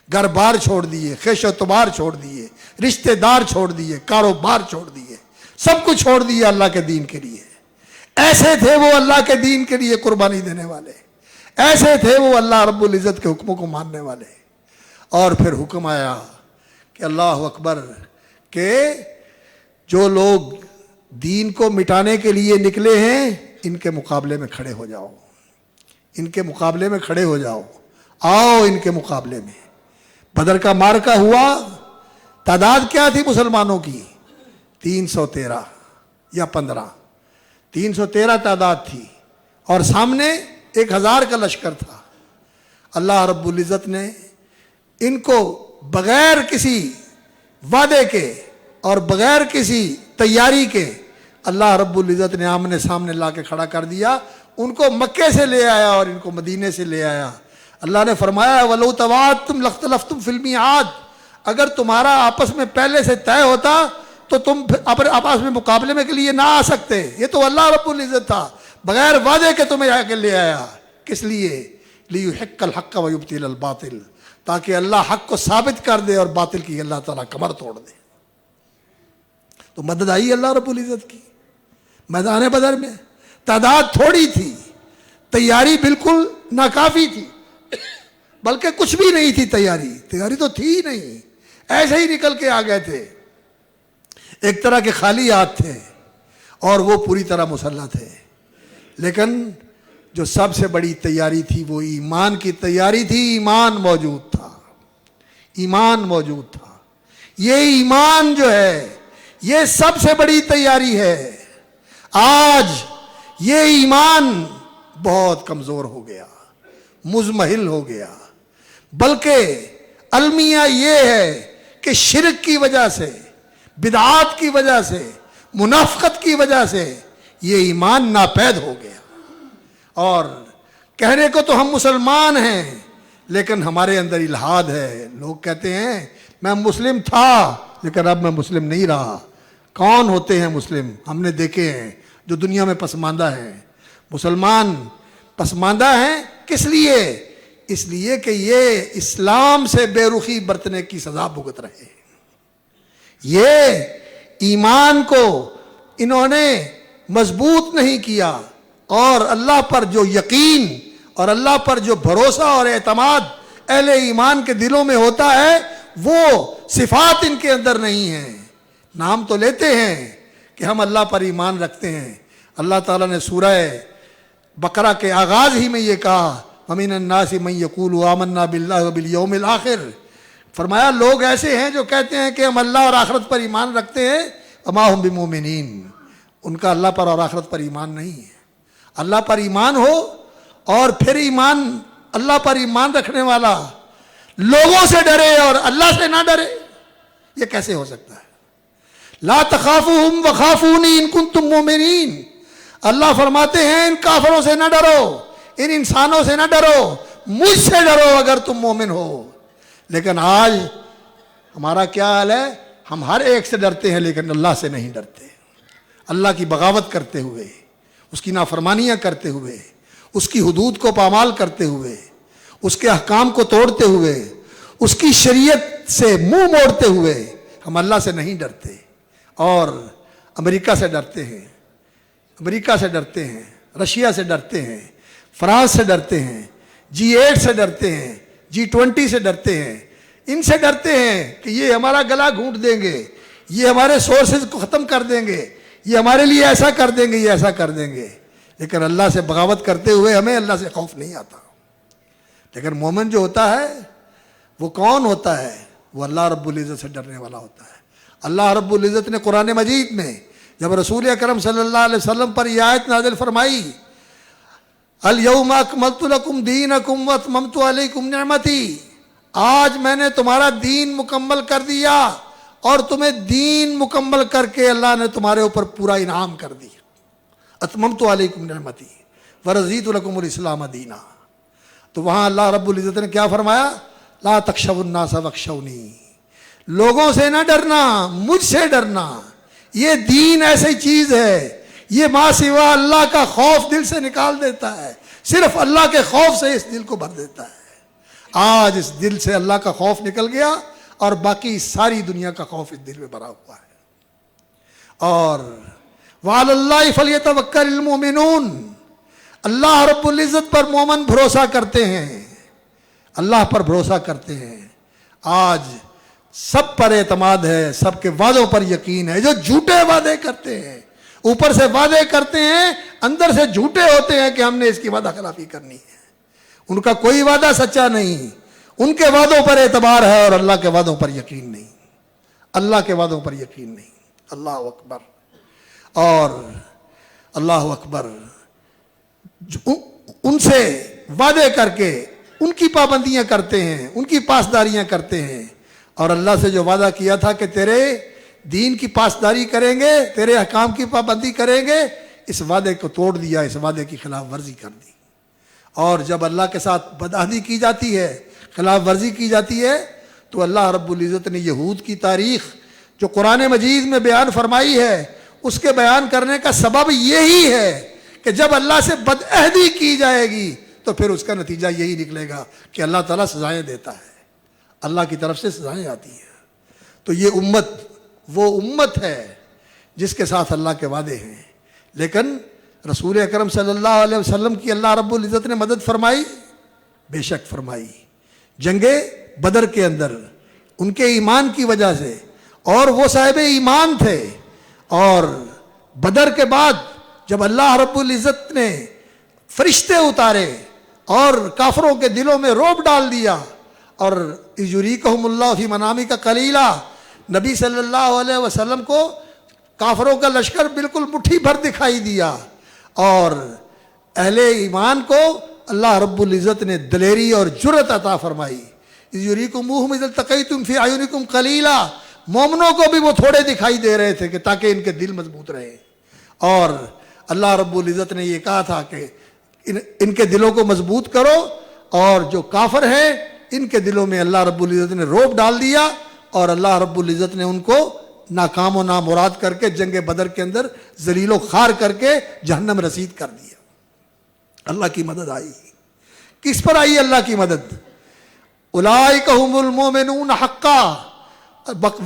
گھر بار چھوڑ دیے, خیش و تبار چھوڑ دیے, رشتہ دار چھوڑ دیے, کاروبار چھوڑ دیے, سب کچھ چھوڑ دیا اللہ کے دین کے لیے. ایسے تھے وہ اللہ کے دین کے لیے قربانی دینے والے, ایسے تھے وہ اللہ رب العزت کے حکموں کو ماننے والے. اور پھر حکم آیا کہ اللہ اکبر, کہ جو لوگ دین کو مٹانے کے لیے نکلے ہیں ان کے مقابلے میں کھڑے ہو جاؤ, ان کے مقابلے میں کھڑے ہو جاؤ, آؤ ان کے مقابلے میں. بدر کا مارکہ ہوا, تعداد کیا تھی مسلمانوں کی؟ 313 یا 15, 313 تعداد تھی, اور سامنے 1000 کا لشکر تھا. اللہ رب العزت نے ان کو بغیر کسی وعدے کے اور بغیر کسی تیاری کے اللہ رب العزت نے آمنے سامنے لا کے کھڑا کر دیا. ان کو مکے سے لے آیا اور ان کو مدینے سے لے آیا. اللہ نے فرمایا وَلَوْ تَوَعَدْتُمْ لَاخْتَلَفْتُمْ فِي الْمِيعَادِ, اگر تمہارا آپس میں پہلے سے طے ہوتا تو تم آپس میں مقابلے میں کے لیے نہ آ سکتے. یہ تو اللہ رب العزت تھا, بغیر وعدے کے تمہیں آ کے لے آیا. کس لیے؟ لِيُحِقَّ الْحَقَّ وَيُبْطِلَ الْبَاطِلَ, تاکہ اللہ حق کو ثابت کر دے اور باطل کی اللہ تعالیٰ کمر توڑ دے. تو مدد آئی اللہ رب العزت کی میدان بدر میں. تعداد تھوڑی تھی, تیاری بالکل ناکافی تھی, بلکہ کچھ بھی نہیں تھی. تیاری تو تھی ہی نہیں, ایسے ہی نکل کے آ گئے تھے. ایک طرح کے خالی ہاتھ تھے اور وہ پوری طرح مسلح تھے. لیکن جو سب سے بڑی تیاری تھی وہ ایمان کی تیاری تھی. ایمان موجود تھا, ایمان موجود تھا. یہ ایمان جو ہے یہ سب سے بڑی تیاری ہے. آج یہ ایمان بہت کمزور ہو گیا, مزمحل ہو گیا. بلکہ المیہ یہ ہے کہ شرک کی وجہ سے, بدعات کی وجہ سے, منافقت کی وجہ سے یہ ایمان ناپید ہو گیا. اور کہنے کو تو ہم مسلمان ہیں لیکن ہمارے اندر الحاد ہے. لوگ کہتے ہیں میں مسلم تھا لیکن اب میں مسلم نہیں رہا. کون ہوتے ہیں مسلم؟ ہم نے دیکھے ہیں جو دنیا میں پسماندہ ہیں. مسلمان پسماندہ ہیں کس لیے؟ اس لیے کہ یہ اسلام سے بے رخی برتنے کی سزا بھگت رہے. یہ ایمان کو انہوں نے مضبوط نہیں کیا, اور اللہ پر جو یقین اور اللہ پر جو بھروسہ اور اعتماد اہل ایمان کے دلوں میں ہوتا ہے وہ صفات ان کے اندر نہیں ہیں. نام تو لیتے ہیں کہ ہم اللہ پر ایمان رکھتے ہیں. اللہ تعالیٰ نے سورہ بقرہ کے آغاز ہی میں یہ کہا وَمِنَ النَّاسِ مَن يَقُولُ آمَنَّا بِاللَّهِ وَبِالْيَوْمِ الْآخِرِ, فرمایا لوگ ایسے ہیں جو کہتے ہیں کہ ہم اللہ اور آخرت پر ایمان رکھتے ہیں. وَمَا هُم بِمُؤْمِنِينَ, ان کا اللہ پر اور آخرت پر ایمان نہیں ہے. اللہ پر ایمان ہو اور پھر ایمان, اللہ پر ایمان رکھنے والا لوگوں سے ڈرے اور اللہ سے نہ ڈرے, یہ کیسے ہو سکتا ہے؟ لا تخافوہم وخافونی ان کنتم مومنین. اللہ فرماتے ہیں ان کافروں سے نہ ڈرو, ان انسانوں سے نہ ڈرو, مجھ سے ڈرو اگر تم مومن ہو. لیکن آج ہمارا کیا حال ہے؟ ہم ہر ایک سے ڈرتے ہیں لیکن اللہ سے نہیں ڈرتے. اللہ کی بغاوت کرتے ہوئے, اس کی نافرمانیاں کرتے ہوئے, اس کی حدود کو پامال کرتے ہوئے, اس کے احکام کو توڑتے ہوئے, اس کی شریعت سے منہ موڑتے ہوئے ہم اللہ سے نہیں ڈرتے. اور امریکہ سے ڈرتے ہیں, امریکہ سے ڈرتے ہیں, رشیا سے ڈرتے ہیں, فرانس سے ڈرتے ہیں, G8 سے ڈرتے ہیں, G20 سے ڈرتے ہیں. ان سے ڈرتے ہیں کہ یہ ہمارا گلا گھونٹ دیں گے, یہ ہمارے سورسز کو ختم کر دیں گے, یہ ہمارے لیے ایسا کر دیں گے, یہ ایسا کر دیں گے. لیکن اللہ سے بغاوت کرتے ہوئے ہمیں اللہ سے خوف نہیں آتا. لیکن مومن جو ہوتا ہے وہ کون ہوتا ہے؟ وہ اللہ رب العزت سے ڈرنے والا ہوتا ہے. اللہ رب العزت نے قرآن مجید میں جب رسول اکرم صلی اللہ علیہ وسلم پر یہ آیت نازل فرمائی الیوم اکملت لکم دینکم واتممت علیکم نعمتی, آج میں نے تمہارا دین مکمل کر دیا اور تمہیں دین مکمل کر کے اللہ نے تمہارے اوپر پورا انعام کر دیا. اتممت علیکم نعمتی ورضیت لکم الاسلام دینا. تو وہاں اللہ رب العزت نے کیا فرمایا؟ لا تخشوا الناس واخشونی, لوگوں سے نہ ڈرنا, مجھ سے ڈرنا. یہ دین ایسی چیز ہے, یہ ما سوا اللہ کا خوف دل سے نکال دیتا ہے، صرف اللہ کے خوف سے اس دل کو بھر دیتا ہے۔ آج اس دل سے اللہ کا خوف نکل گیا اور باقی ساری دنیا کا خوف اس دل میں بھرا ہوا ہے۔ اور وعلی اللہ فلیتوکل المؤمنون، اللہ رب العزت پر مومن بھروسہ کرتے ہیں، اللہ پر بھروسہ کرتے ہیں۔ آج سب پر اعتماد ہے، سب کے وعدوں پر یقین ہے۔ جو جھوٹے وعدے کرتے ہیں، اوپر سے وعدے کرتے ہیں، اندر سے جھوٹے ہوتے ہیں کہ ہم نے اس کی وعدہ خلافی کرنی ہے، ان کا کوئی وعدہ سچا نہیں، ان کے وعدوں پر اعتبار ہے اور اللہ کے وعدوں پر یقین نہیں، اللہ کے وعدوں پر یقین نہیں۔ اللہ اکبر اور اللہ اکبر۔ ان سے وعدے کر کے ان کی پابندیاں کرتے ہیں، ان کی پاسداریاں کرتے ہیں، اور اللہ سے جو وعدہ کیا تھا کہ تیرے دین کی پاسداری کریں گے، تیرے احکام کی پابندی کریں گے، اس وعدے کو توڑ دیا، اس وعدے کی خلاف ورزی کر دی۔ اور جب اللہ کے ساتھ بدعہدی کی جاتی ہے، خلاف ورزی کی جاتی ہے، تو اللہ رب العزت نے یہود کی تاریخ جو قرآن مجید میں بیان فرمائی ہے، اس کے بیان کرنے کا سبب یہی ہے کہ جب اللہ سے بدعہدی کی جائے گی تو پھر اس کا نتیجہ یہی نکلے گا کہ اللہ تعالیٰ سزائیں دیتا ہے، اللہ کی طرف سے سزائیں آتی ہیں۔ تو یہ امت وہ امت ہے جس کے ساتھ اللہ کے وعدے ہیں، لیکن رسول اکرم صلی اللہ علیہ وسلم کی اللہ رب العزت نے مدد فرمائی، بے شک فرمائی۔ جنگ بدر کے اندر ان کے ایمان کی وجہ سے، اور وہ صاحب ایمان تھے، اور بدر کے بعد جب اللہ رب العزت نے فرشتے اتارے اور کافروں کے دلوں میں رعب ڈال دیا، اور یریکہم اللہ فی منامک قلیلا، نبی صلی اللہ علیہ وسلم کو کافروں کا لشکر بالکل مٹھی بھر دکھائی دیا، اور اہل ایمان کو اللہ رب العزت نے دلیری اور جرأت عطا فرمائی۔ یریکموہم اذ التقیتم فی اعینکم قلیلا، مومنوں کو بھی وہ تھوڑے دکھائی دے رہے تھے کہ تاکہ ان کے دل مضبوط رہے، اور اللہ رب العزت نے یہ کہا تھا کہ ان کے دلوں کو مضبوط کرو، اور جو کافر ہیں ان کے دلوں میں اللہ رب العزت نے رعب ڈال دیا، اور اللہ رب العزت نے ان کو ناکام و نامراد کر کے جنگ بدر کے اندر ذلیل و خوار کر کے جہنم رسید کر دیا۔ اللہ کی مدد آئی، کس پر آئی اللہ کی مدد؟ اولئک هم المؤمنون حقا۔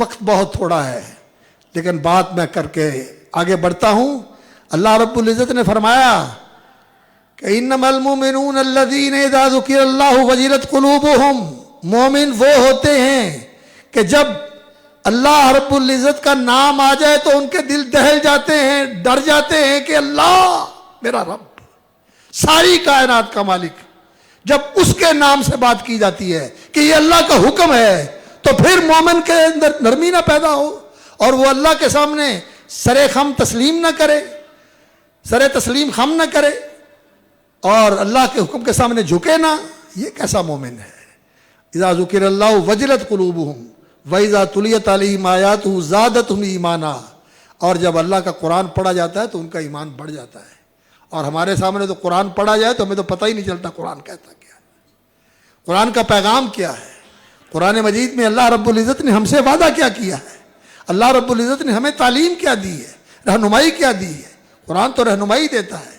وقت بہت تھوڑا ہے لیکن بات میں کر کے آگے بڑھتا ہوں۔ اللہ رب العزت نے فرمایا کہ انما المؤمنون الذین اذا ذکر اللہ وجلت قلوبہم، مومن وہ ہوتے ہیں کہ جب اللہ رب العزت کا نام آ جائے تو ان کے دل دہل جاتے ہیں، ڈر جاتے ہیں کہ اللہ میرا رب، ساری کائنات کا مالک، جب اس کے نام سے بات کی جاتی ہے کہ یہ اللہ کا حکم ہے، تو پھر مومن کے اندر نرمی نہ پیدا ہو، اور وہ اللہ کے سامنے سر خم تسلیم نہ کرے، سر تسلیم خم نہ کرے، اور اللہ کے حکم کے سامنے جھکے نہ۔ یہ کیسا مومن ہے؟ اذا ذکر اللہ وجلت قلوبہم وَإِذَا تُلِيَتْ عَلَيْهِمْ آيَاتُهُ زَادَتْهُمْ ایمانا، اور جب اللہ کا قرآن پڑھا جاتا ہے تو ان کا ایمان بڑھ جاتا ہے۔ اور ہمارے سامنے تو قرآن پڑھا جائے تو ہمیں تو پتہ ہی نہیں چلتا قرآن کہتا کیا ہے، قرآن کا پیغام کیا ہے۔ قرآن مجید میں اللہ رب العزت نے ہم سے وعدہ کیا کیا ہے، اللہ رب العزت نے ہمیں تعلیم کیا دی ہے، رہنمائی کیا دی ہے۔ قرآن تو رہنمائی دیتا ہے۔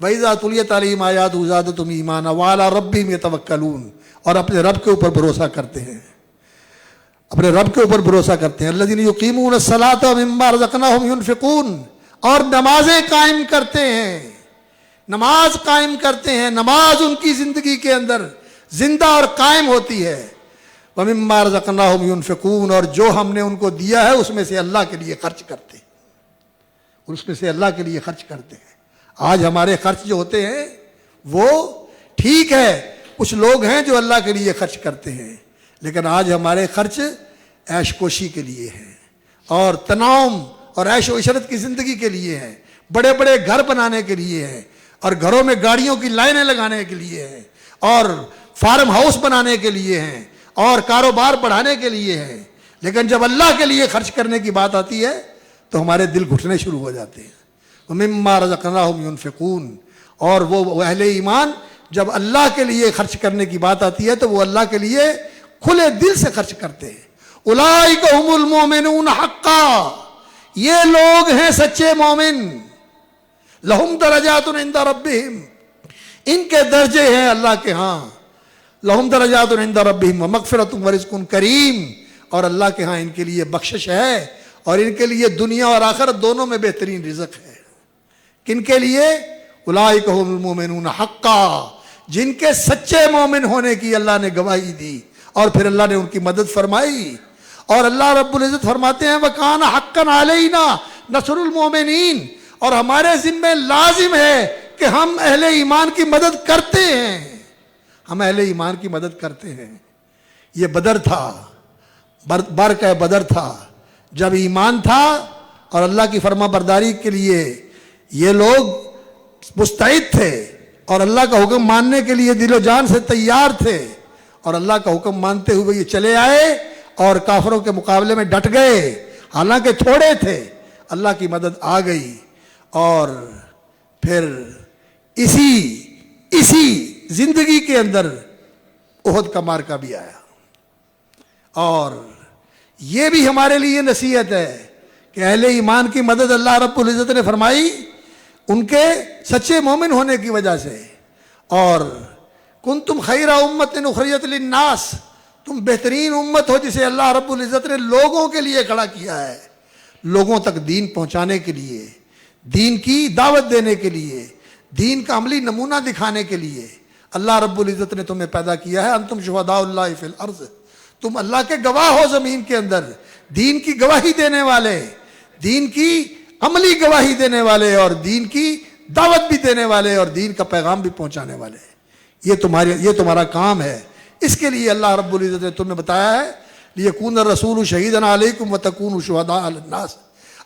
وَإِذَا تُلِيَتْ عَلَيْهِمْ آيَاتُهُ زَادَتْهُمْ ایمانا وَعَلَىٰ رَبِّهِمْ يَتَوَکَّلُونَ، اور اپنے رب کے اوپر بھروسہ کرتے ہیں، اپنے رب کے اوپر بھروسہ کرتے ہیں۔ الذین یقیمون الصلاۃ ومما رزقناہم ینفقون، اور نمازیں قائم کرتے ہیں، نماز قائم کرتے ہیں، نماز ان کی زندگی کے اندر زندہ اور قائم ہوتی ہے۔ ومما رزقناہم ینفقون، اور جو ہم نے ان کو دیا ہے اس میں سے اللہ کے لیے خرچ کرتے ہیں، اس میں سے اللہ کے لیے خرچ کرتے ہیں۔ آج ہمارے خرچ جو ہوتے ہیں وہ ٹھیک ہے، کچھ لوگ ہیں جو اللہ کے لیے خرچ کرتے ہیں، لیکن آج ہمارے خرچ عیش کوشی کے لیے ہیں، اور تناؤم اور عیش و عشرت کی زندگی کے لیے ہیں، بڑے بڑے گھر بنانے کے لیے ہیں، اور گھروں میں گاڑیوں کی لائنیں لگانے کے لیے ہیں، اور فارم ہاؤس بنانے کے لیے ہیں، اور کاروبار بڑھانے کے لیے ہیں۔ لیکن جب اللہ کے لیے خرچ کرنے کی بات آتی ہے تو ہمارے دل گھٹنے شروع ہو جاتے ہیں۔ وَمِمَّا رَزَقْنَاهُمْ يُنْفِقُونَ، اور وہ اہل ایمان جب اللہ کے لیے خرچ کرنے کی بات آتی ہے تو وہ اللہ کے لیے کھلے دل سے خرچ کرتے ہیں۔ اولئک هم المؤمنون حقا، یہ لوگ ہیں سچے مومن۔ لہم درجات عند ربہم، ان کے درجے ہیں اللہ کے ہاں، لہم درجات عند ربہم ومغفرۃ ورزق کریم، اور اللہ کے ہاں ان کے لیے بخشش ہے اور ان کے لیے دنیا اور آخرت دونوں میں بہترین رزق ہے۔ کن کے لیے؟ اولئک هم المؤمنون حقا، جن کے سچے مومن ہونے کی اللہ نے گواہی دی اور پھر اللہ نے ان کی مدد فرمائی۔ اور اللہ رب العزت فرماتے ہیں وَكَانَ حَقًّا عَلَيْنَا نَصْرُ الْمُؤْمِنِينَ، اور ہمارے ذمہ لازم ہے کہ ہم اہل ایمان کی مدد کرتے ہیں، ہم اہل ایمان کی مدد کرتے ہیں۔ یہ بدر تھا، برق بدر تھا، جب ایمان تھا اور اللہ کی فرما برداری کے لیے یہ لوگ مستعد تھے اور اللہ کا حکم ماننے کے لیے دل و جان سے تیار تھے، اور اللہ کا حکم مانتے ہوئے یہ چلے آئے اور کافروں کے مقابلے میں ڈٹ گئے، حالانکہ تھوڑے تھے، اللہ کی مدد آ گئی، اور پھر اسی زندگی کے اندر احد کا مارکہ بھی آیا۔ اور یہ بھی ہمارے لیے نصیحت ہے کہ اہل ایمان کی مدد اللہ رب العزت نے فرمائی ان کے سچے مومن ہونے کی وجہ سے۔ اور کنتم خیر امت اخرجت للناس، تم بہترین امت ہو جسے اللہ رب العزت نے لوگوں کے لیے کھڑا کیا ہے، لوگوں تک دین پہنچانے کے لیے، دین کی دعوت دینے کے لیے، دین کا عملی نمونہ دکھانے کے لیے اللہ رب العزت نے تمہیں پیدا کیا ہے۔ انتم شہداء اللہ فی الارض، تم اللہ کے گواہ ہو زمین کے اندر، دین کی گواہی دینے والے، دین کی عملی گواہی دینے والے، اور دین کی دعوت بھی دینے والے، اور دین کا پیغام بھی پہنچانے والے۔ یہ تمہارا کام ہے۔ اس کے لیے اللہ رب العزت نے تمہیں بتایا ہے لِيَكُونَ الرَّسُولُ شَهِيدًا عَلَيْكُمْ وَتَكُونُوا شُهَدَاءَ عَلَى النَّاسِ،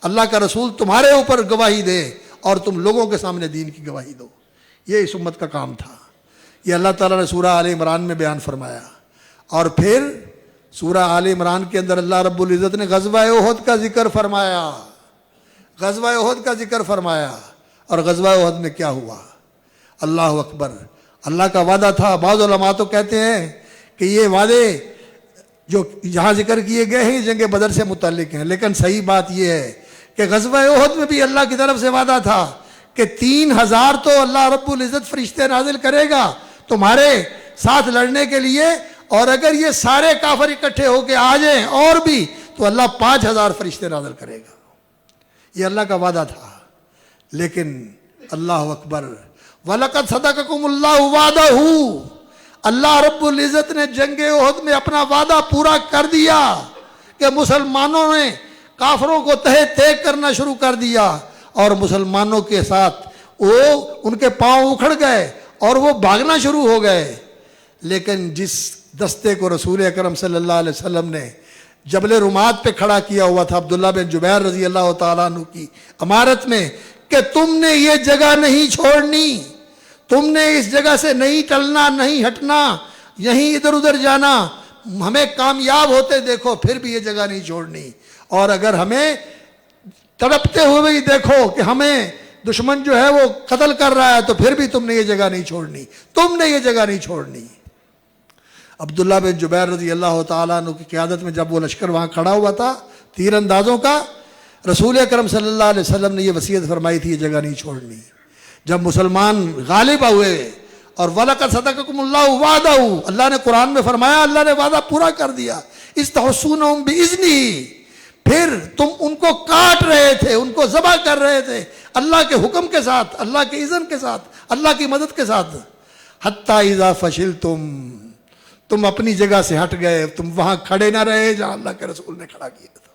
اللہ کا رسول تمہارے اوپر گواہی دے اور تم لوگوں کے سامنے دین کی گواہی دو۔ یہ اس امت کا کام تھا۔ یہ اللہ تعالیٰ نے سورہ آل عمران میں بیان فرمایا، اور پھر سورہ آل عمران کے اندر اللہ رب العزت نے غزوہ احد کا ذکر فرمایا، غزوہ احد کا ذکر فرمایا۔ اور غزوہ احد میں کیا ہوا؟ اللہ اکبر، اللہ کا وعدہ تھا۔ بعض علماء تو کہتے ہیں کہ یہ وعدے جو یہاں ذکر کیے گئے ہیں جنگ بدر سے متعلق ہیں، لیکن صحیح بات یہ ہے کہ غزوہ احد میں بھی اللہ کی طرف سے وعدہ تھا کہ 3000 تو اللہ رب العزت فرشتے نازل کرے گا تمہارے ساتھ لڑنے کے لیے، اور اگر یہ سارے کافر اکٹھے ہو کے آ جائیں اور بھی تو اللہ 5000 فرشتے نازل کرے گا۔ یہ اللہ کا وعدہ تھا، لیکن اللہ اکبر، وَلَقَدْ صَدَقَكُمُ اللَّهُ وَعْدَهُ، اللہ رب العزت نے جنگ احد میں اپنا وعدہ پورا کر دیا کہ مسلمانوں نے کافروں کو تہہ تیگ کرنا شروع کر دیا، اور مسلمانوں کے ساتھ ان کے پاؤں اکھڑ گئے اور وہ بھاگنا شروع ہو گئے۔ لیکن جس دستے کو رسول اکرم صلی اللہ علیہ وسلم نے جبل رمات پہ کھڑا کیا ہوا تھا عبداللہ بن جبیر رضی اللہ تعالیٰ عنہ کی امارت میں کہ تم نے یہ جگہ نہیں چھوڑنی، تم نے اس جگہ سے نہیں ٹلنا، نہیں ہٹنا، یہیں ادھر ادھر جانا، ہمیں کامیاب ہوتے دیکھو پھر بھی یہ جگہ نہیں چھوڑنی، اور اگر ہمیں تڑپتے ہوئے ہی دیکھو کہ ہمیں دشمن جو ہے وہ قتل کر رہا ہے تو پھر بھی تم نے یہ جگہ نہیں چھوڑنی، تم نے یہ جگہ نہیں چھوڑنی۔ عبداللہ بن جبیر رضی اللہ تعالیٰ عنہ کی قیادت میں جب وہ لشکر وہاں کھڑا ہوا تھا تیر اندازوں کا، رسول اکرم صلی اللہ علیہ وسلم نے یہ وصیت فرمائی تھی یہ جگہ نہیں چھوڑنی۔ جب مسلمان غالب ہوئے، اور وَلَقَدْ صَدَقَكُمُ اللَّهُ وَعْدَهُ، اللہ نے قرآن میں فرمایا اللہ نے وعدہ پورا کر دیا، اِسْتَحْسُونَهُمْ بِإِذْنِهِ، پھر تم ان کو کاٹ رہے تھے، ان کو ذبح کر رہے تھے اللہ کے حکم کے ساتھ، اللہ کے اذن کے ساتھ، اللہ کی مدد کے ساتھ، حَتَّى إِذَا فَشِلْتُمْ، تم اپنی جگہ سے ہٹ گئے، تم وہاں کھڑے نہ رہے جہاں اللہ کے رسول نے کھڑا کیا تھا،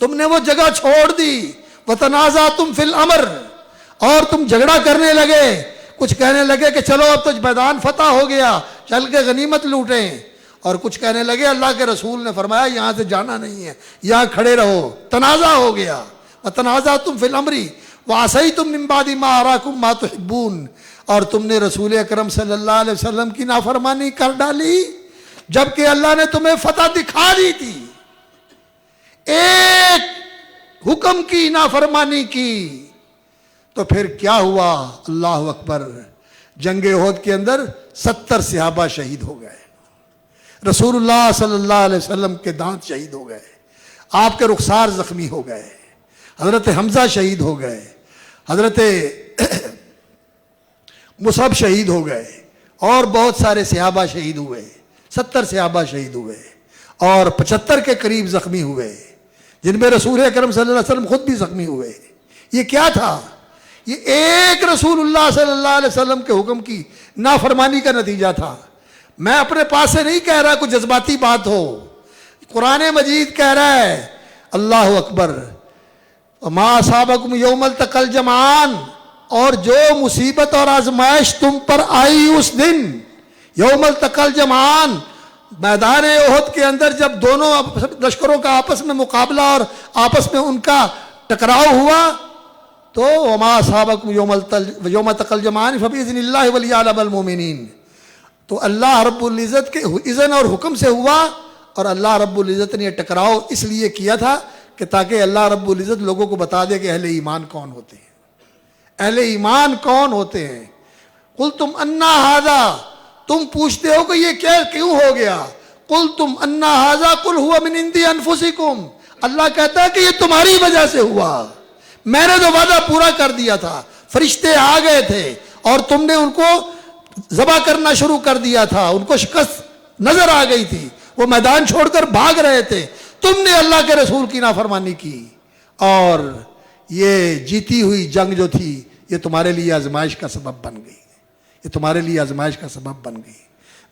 تم نے وہ جگہ چھوڑ دی، وَتَنَازَعْتُمْ فِي الْأَمْرِ، اور تم جھگڑا کرنے لگے، کچھ کہنے لگے کہ چلو اب تو میدان فتح ہو گیا، چل کے غنیمت لوٹیں، اور کچھ کہنے لگے اللہ کے رسول نے فرمایا یہاں سے جانا نہیں ہے، یہاں کھڑے رہو، تنازع ہو گیا۔ وَتَنَازَعْتُمْ فِي الْأَمْرِ وَعَصَيْتُمْ مِنْ بَعْدِ مَا أَرَاكُمْ مَا تُحِبُّونَ، اور تم نے رسول اکرم صلی اللہ علیہ وسلم کی نافرمانی کر ڈالی جبکہ اللہ نے تمہیں فتح دکھا دی تھی، ایک حکم کی نافرمانی کی تو پھر کیا ہوا؟ اللہ اکبر، جنگ احد کے اندر 70 صحابہ شہید ہو گئے، رسول اللہ صلی اللہ علیہ وسلم کے دانت شہید ہو گئے، آپ کے رخسار زخمی ہو گئے، حضرت حمزہ شہید ہو گئے، حضرت مصعب شہید ہو گئے اور بہت سارے صحابہ شہید ہوئے، 70 صحابہ شہید ہوئے اور 75 کے قریب زخمی ہوئے، جن میں رسول اکرم صلی اللہ علیہ وسلم خود بھی زخمی ہوئے۔ یہ کیا تھا؟ یہ ایک رسول اللہ صلی اللہ علیہ وسلم کے حکم کی نافرمانی کا نتیجہ تھا۔ میں اپنے پاس سے نہیں کہہ رہا کوئی جذباتی بات ہو، قرآن مجید کہہ رہا ہے، اللہ اکبر، وما اصابکم یوم التقى الجمعان، اور جو مصیبت اور آزمائش تم پر آئی اس دن، یوم التقى الجمعان، میدان احد کے اندر جب دونوں لشکروں کا آپس میں مقابلہ اور آپس میں ان کا ٹکراؤ ہوا، تو وما اصابکم یوم التقى الجمعان فبإذن اللہ وليعلم المؤمنین، تو اللہ رب العزت کے اذن اور حکم سے ہوا، اور اللہ رب العزت نے یہ ٹکراؤ اس لیے کیا تھا کہ تاکہ اللہ رب العزت لوگوں کو بتا دے کہ اہل ایمان کون ہوتے ہیں، اہل ایمان کون ہوتے ہیں۔ قلتم انا ھذا، تم پوچھتے ہو کہ یہ کیوں ہو گیا، قلتم انا ھذا قل ھو من عند انفسکم، اللہ کہتا ہے کہ یہ تمہاری وجہ سے ہوا، میں نے تو وعدہ پورا کر دیا تھا، فرشتے آ گئے تھے اور تم نے ان کو ذبح کرنا شروع کر دیا تھا، ان کو شکست نظر آ گئی تھی، وہ میدان چھوڑ کر بھاگ رہے تھے، تم نے اللہ کے رسول کی نافرمانی کی، اور یہ جیتی ہوئی جنگ جو تھی یہ تمہارے لیے آزمائش کا سبب بن گئی، یہ تمہارے لیے آزمائش کا سبب بن گئی۔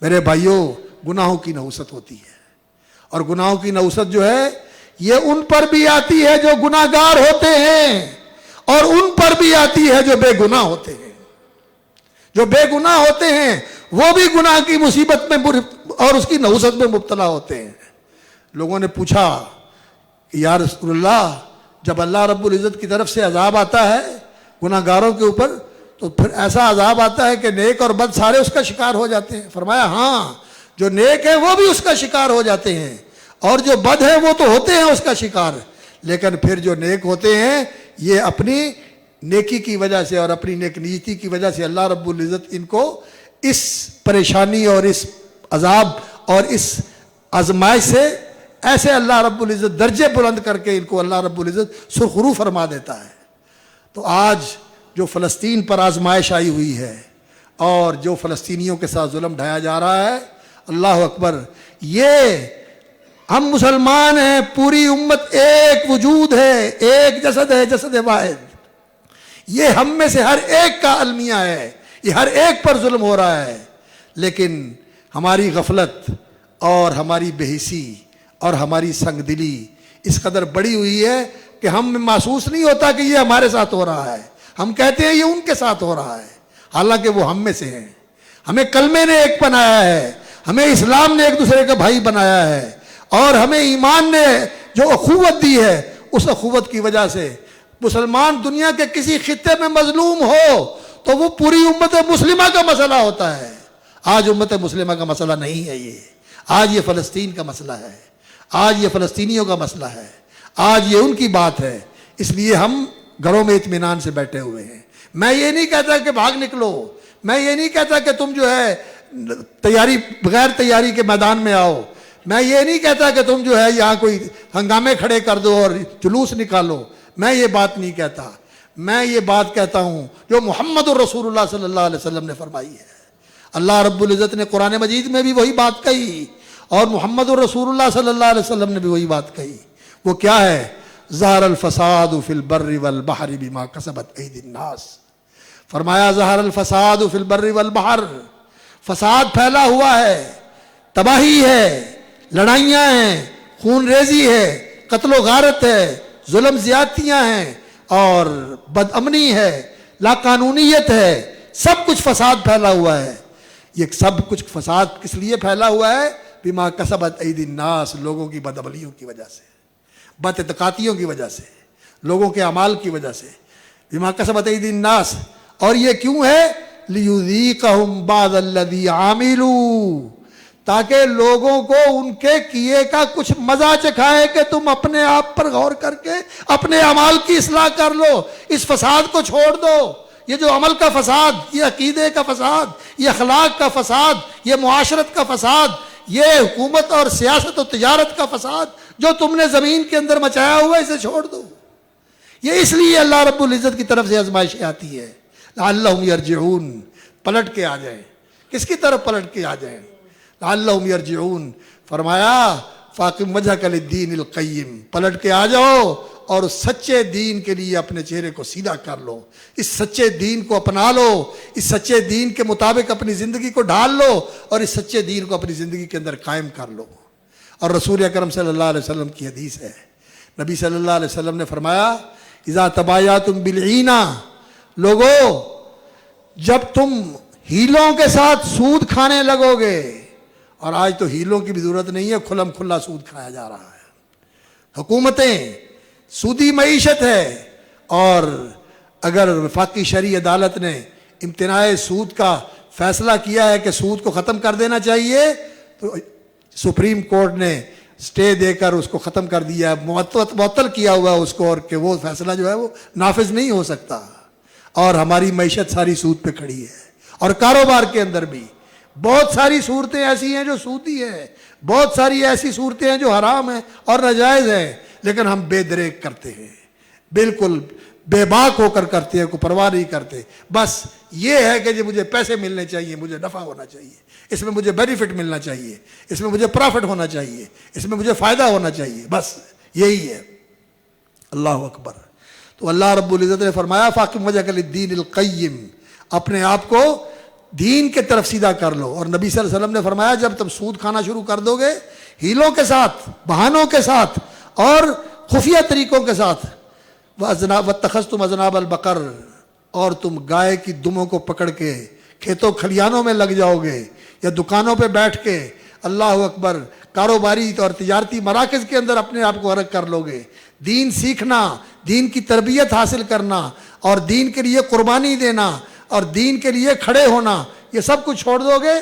میرے بھائیوں، گناہوں کی نحوست ہوتی ہے، اور گناہوں کی نحوست جو ہے یہ ان پر بھی آتی ہے جو گناہ گار ہوتے ہیں، اور ان پر بھی آتی ہے جو بے گناہ ہوتے ہیں۔ جو بے گناہ ہوتے ہیں وہ بھی گناہ کی مصیبت میں اور اس کی نحوست میں مبتلا ہوتے ہیں۔ لوگوں نے پوچھا کہ یا رسول اللہ، جب اللہ رب العزت کی طرف سے عذاب آتا ہے گناہ گاروں کے اوپر، تو پھر ایسا عذاب آتا ہے کہ نیک اور بد سارے اس کا شکار ہو جاتے ہیں؟ فرمایا ہاں، جو نیک ہے وہ بھی اس کا شکار ہو جاتے ہیں، اور جو بد ہے وہ تو ہوتے ہیں اس کا شکار، لیکن پھر جو نیک ہوتے ہیں یہ اپنی نیکی کی وجہ سے اور اپنی نیک نیتی کی وجہ سے اللہ رب العزت ان کو اس پریشانی اور اس عذاب اور اس آزمائش سے ایسے اللہ رب العزت درجے بلند کر کے ان کو اللہ رب العزت سرخرو فرما دیتا ہے۔ تو آج جو فلسطین پر آزمائش آئی ہوئی ہے اور جو فلسطینیوں کے ساتھ ظلم ڈھایا جا رہا ہے، اللہ اکبر، یہ ہم مسلمان ہیں، پوری امت ایک وجود ہے، ایک جسد ہے، جسد واحد، یہ ہم میں سے ہر ایک کا المیہ ہے، یہ ہر ایک پر ظلم ہو رہا ہے، لیکن ہماری غفلت اور ہماری بے حسی اور ہماری سنگ دلی اس قدر بڑی ہوئی ہے کہ ہم محسوس نہیں ہوتا کہ یہ ہمارے ساتھ ہو رہا ہے، ہم کہتے ہیں یہ ان کے ساتھ ہو رہا ہے، حالانکہ وہ ہم میں سے ہیں۔ ہمیں کلمے نے ایک بنایا ہے، ہمیں اسلام نے ایک دوسرے کا بھائی بنایا ہے، اور ہمیں ایمان نے جو اخوت دی ہے، اس اخوت کی وجہ سے مسلمان دنیا کے کسی خطے میں مظلوم ہو تو وہ پوری امت مسلمہ کا مسئلہ ہوتا ہے۔ آج امت مسلمہ کا مسئلہ نہیں ہے، آج یہ فلسطین کا مسئلہ ہے، آج یہ فلسطینیوں کا مسئلہ ہے، آج یہ ان کی بات ہے، اس لیے ہم گھروں میں اطمینان سے بیٹھے ہوئے ہیں۔ میں یہ نہیں کہتا کہ بھاگ نکلو، میں یہ نہیں کہتا کہ تم جو ہے بغیر تیاری کے میدان میں آؤ، میں یہ نہیں کہتا کہ تم جو ہے یہاں کوئی ہنگامے کھڑے کر دو اور جلوس نکالو، میں یہ بات نہیں کہتا، میں یہ بات کہتا ہوں جو محمد الرسول اللہ صلی اللہ علیہ وسلم نے فرمائی ہے۔ اللہ رب العزت نے قرآن مجید میں بھی وہی بات کہی، اور محمد الرسول اللہ صلی اللہ علیہ وسلم نے بھی وہی بات کہی۔ وہ کیا ہے؟ ظہر الفساد فی البر والبحر بما کسبت ایدی الناس، فرمایا ظہر الفساد فی البر والبحر، فساد پھیلا ہوا ہے، تباہی ہے، لڑائیاں ہیں، خون ریزی ہے، قتل و غارت ہے، ظلم زیادتیاں ہیں، اور بد امنی ہے، لا قانونیت ہے، سب کچھ فساد پھیلا ہوا ہے۔ یہ سب کچھ فساد کس لیے پھیلا ہوا ہے؟ بما کسبت ایدی الناس، لوگوں کی بدعملیوں کی وجہ سے، بد اعتقادیوں کی وجہ سے، لوگوں کے اعمال کی وجہ سے، بما کسبت ایدی الناس۔ اور یہ کیوں ہے؟ لیذیقہم بعض الذی عاملوا، تاکہ لوگوں کو ان کے کیے کا کچھ مزہ چکھائے کہ تم اپنے آپ پر غور کر کے اپنے اعمال کی اصلاح کر لو، اس فساد کو چھوڑ دو۔ یہ جو عمل کا فساد، یہ عقیدے کا فساد، یہ اخلاق کا فساد، یہ معاشرت کا فساد، یہ حکومت اور سیاست و تجارت کا فساد جو تم نے زمین کے اندر مچایا ہوا ہے، اسے چھوڑ دو۔ یہ اس لیے اللہ رب العزت کی طرف سے آزمائشیں آتی ہے لعلہم یرجعون، پلٹ کے آ جائیں. کس کی طرف پلٹ کے آ جائیں؟ لعلہم یرجعون. فرمایا فاقم وجہک للدین القیم، پلٹ کے آ جاؤ اور اس سچے دین کے لیے اپنے چہرے کو سیدھا کر لو، اس سچے دین کو اپنا لو، اس سچے دین کے مطابق اپنی زندگی کو ڈھال لو اور اس سچے دین کو اپنی زندگی کے اندر قائم کر لو. اور رسول اکرم صلی اللہ علیہ وسلم کی حدیث ہے، نبی صلی اللہ علیہ وسلم نے فرمایا اذا تبایعتم بالعینہ، لوگو جب تم ہیلوں کے ساتھ سود کھانے لگو گے، اور آج تو ہیلوں کی بھی ضرورت نہیں ہے، کھلم کھلا سود کھایا جا رہا ہے. حکومتیں سودی معیشت ہے، اور اگر وفاقی شرعی عدالت نے امتناع سود کا فیصلہ کیا ہے کہ سود کو ختم کر دینا چاہیے، تو سپریم کورٹ نے سٹے دے کر اس کو ختم کر دیا ہے، معطل کیا ہوا ہے اس کو، اور کہ وہ فیصلہ جو ہے وہ نافذ نہیں ہو سکتا. اور ہماری معیشت ساری سود پہ کھڑی ہے، اور کاروبار کے اندر بھی بہت ساری صورتیں ایسی ہیں جو سودی ہیں، بہت ساری ایسی صورتیں ہیں جو حرام ہیں اور ناجائز ہیں، لیکن ہم بے دریغ کرتے ہیں، بالکل بے باک ہو کر کرتے ہیں، کوئی پرواہ نہیں کرتے. بس یہ ہے کہ مجھے پیسے ملنے چاہیے، مجھے نفع ہونا چاہیے، اس میں مجھے بینیفٹ ملنا چاہیے، اس میں مجھے پرافٹ ہونا چاہیے، اس میں مجھے فائدہ ہونا چاہیے، بس یہی ہے. اللہ اکبر. تو اللہ رب العزت نے فرمایا فاقم وجہک للدین القیم، اپنے آپ کو دین کے طرف سیدھا کر لو. اور نبی صلی اللہ علیہ وسلم نے فرمایا جب تم سود کھانا شروع کر دو گے ہیلوں کے ساتھ، بہانوں کے ساتھ اور خفیہ طریقوں کے ساتھ، وَاتَّخَذْتُمْ أَذْنَابَ الْبَقَرِ، اور تم گائے کی دموں کو پکڑ کے کھیتوں کھلیانوں میں لگ جاؤ گے، یا دکانوں پہ بیٹھ کے اللہ اکبر کاروباری اور تجارتی مراکز کے اندر اپنے آپ کو غرق کر لو گے. دین سیکھنا، دین کی تربیت حاصل کرنا، اور دین کے لیے قربانی دینا، اور دین کے لیے کھڑے ہونا، یہ سب کچھ چھوڑ دو گے.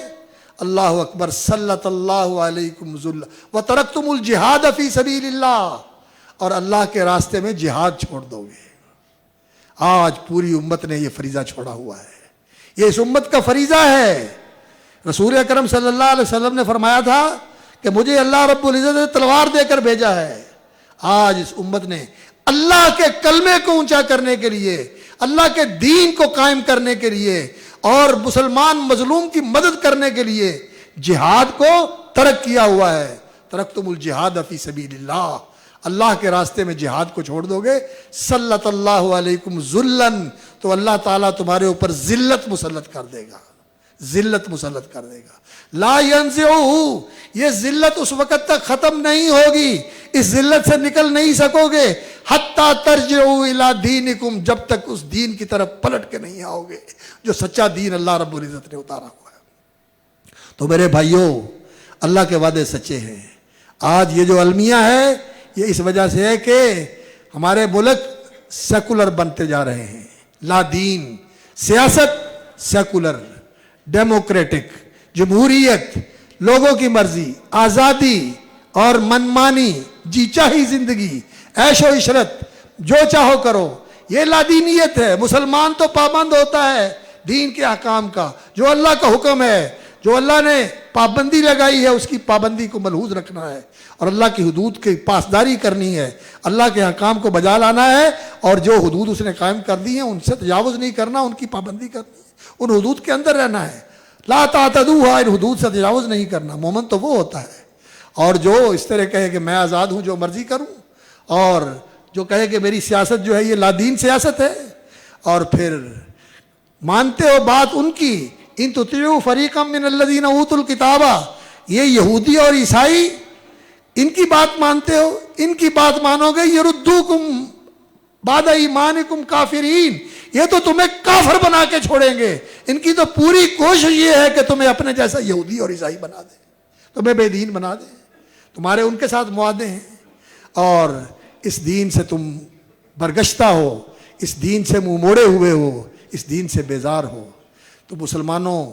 اللہ اکبر. سلط اللہ علیکم ذل وترکتم الجہاد فی سبیل اللہ، اور اللہ کے راستے میں جہاد چھوڑ دو گے. آج پوری امت نے یہ فریضہ چھوڑا ہوا ہے، یہ اس امت کا فریضہ ہے. رسول اکرم صلی اللہ علیہ وسلم نے فرمایا تھا کہ مجھے اللہ رب العزت نے تلوار دے کر بھیجا ہے. آج اس امت نے اللہ کے کلمے کو اونچا کرنے کے لیے، اللہ کے دین کو قائم کرنے کے لیے، اور مسلمان مظلوم کی مدد کرنے کے لیے جہاد کو ترک کیا ہوا ہے. ترکتم الجہاد فی سبیل اللہ، اللہ کے راستے میں جہاد کو چھوڑ دو گے. سلط اللہ علیکم ذلن، تو اللہ تعالیٰ تمہارے اوپر ذلت مسلط کر دے گا، ذلت مسلط کر دے گا. لا ینزعہ، یہ ذلت اس وقت تک ختم نہیں ہوگی، اس ذلت سے نکل نہیں سکو گے حتی ترجعوا الی دینکم، جب تک اس دین کی طرف پلٹ کے نہیں آؤ گے جو سچا دین اللہ رب العزت نے اتارا ہوا ہے. تو میرے بھائیوں، اللہ کے وعدے سچے ہیں. آج یہ جو المیہ ہے یہ اس وجہ سے ہے کہ ہمارے ملک سیکولر بنتے جا رہے ہیں. لا دین، سیاست سیکولر، ڈیموکریٹک، جمہوریت، لوگوں کی مرضی، آزادی اور منمانی، جی چاہی زندگی، عیش و عشرت، جو چاہو کرو، یہ لادینیت ہے. مسلمان تو پابند ہوتا ہے دین کے احکام کا، جو اللہ کا حکم ہے، جو اللہ نے پابندی لگائی ہے اس کی پابندی کو ملحوظ رکھنا ہے، اور اللہ کی حدود کی پاسداری کرنی ہے، اللہ کے احکام کو بجا لانا ہے، اور جو حدود اس نے قائم کر دی ہیں ان سے تجاوز نہیں کرنا، ان کی پابندی کرنی ہے، ان حدود کے اندر رہنا ہے. لا تعتدوها، ان حدود سے تجاوز نہیں کرنا. مومن تو وہ ہوتا ہے، اور جو اس طرح کہے کہ میں آزاد ہوں جو مرضی کروں، اور جو کہے کہ میری سیاست جو ہے یہ لادین سیاست ہے، اور پھر مانتے ہو بات ان کی، ان تطیعوا فریقا من الذین اوتوا الکتاب، یہ یہودی اور عیسائی، ان کی بات مانتے ہو، ان کی بات مانو گے یردوکم بعد ایمانکم کافرین، یہ تو تمہیں کافر بنا کے چھوڑیں گے. ان کی تو پوری کوشش یہ ہے کہ تمہیں اپنے جیسا یہودی اور عیسائی بنا دیں، تمہیں بے دین بنا دیں. تمہارے ان کے ساتھ معاہدے ہیں، اور اس دین سے تم برگشتہ ہو، اس دین سے منہ موڑے ہوئے ہو، اس دین سے بیزار ہو. تو مسلمانوں،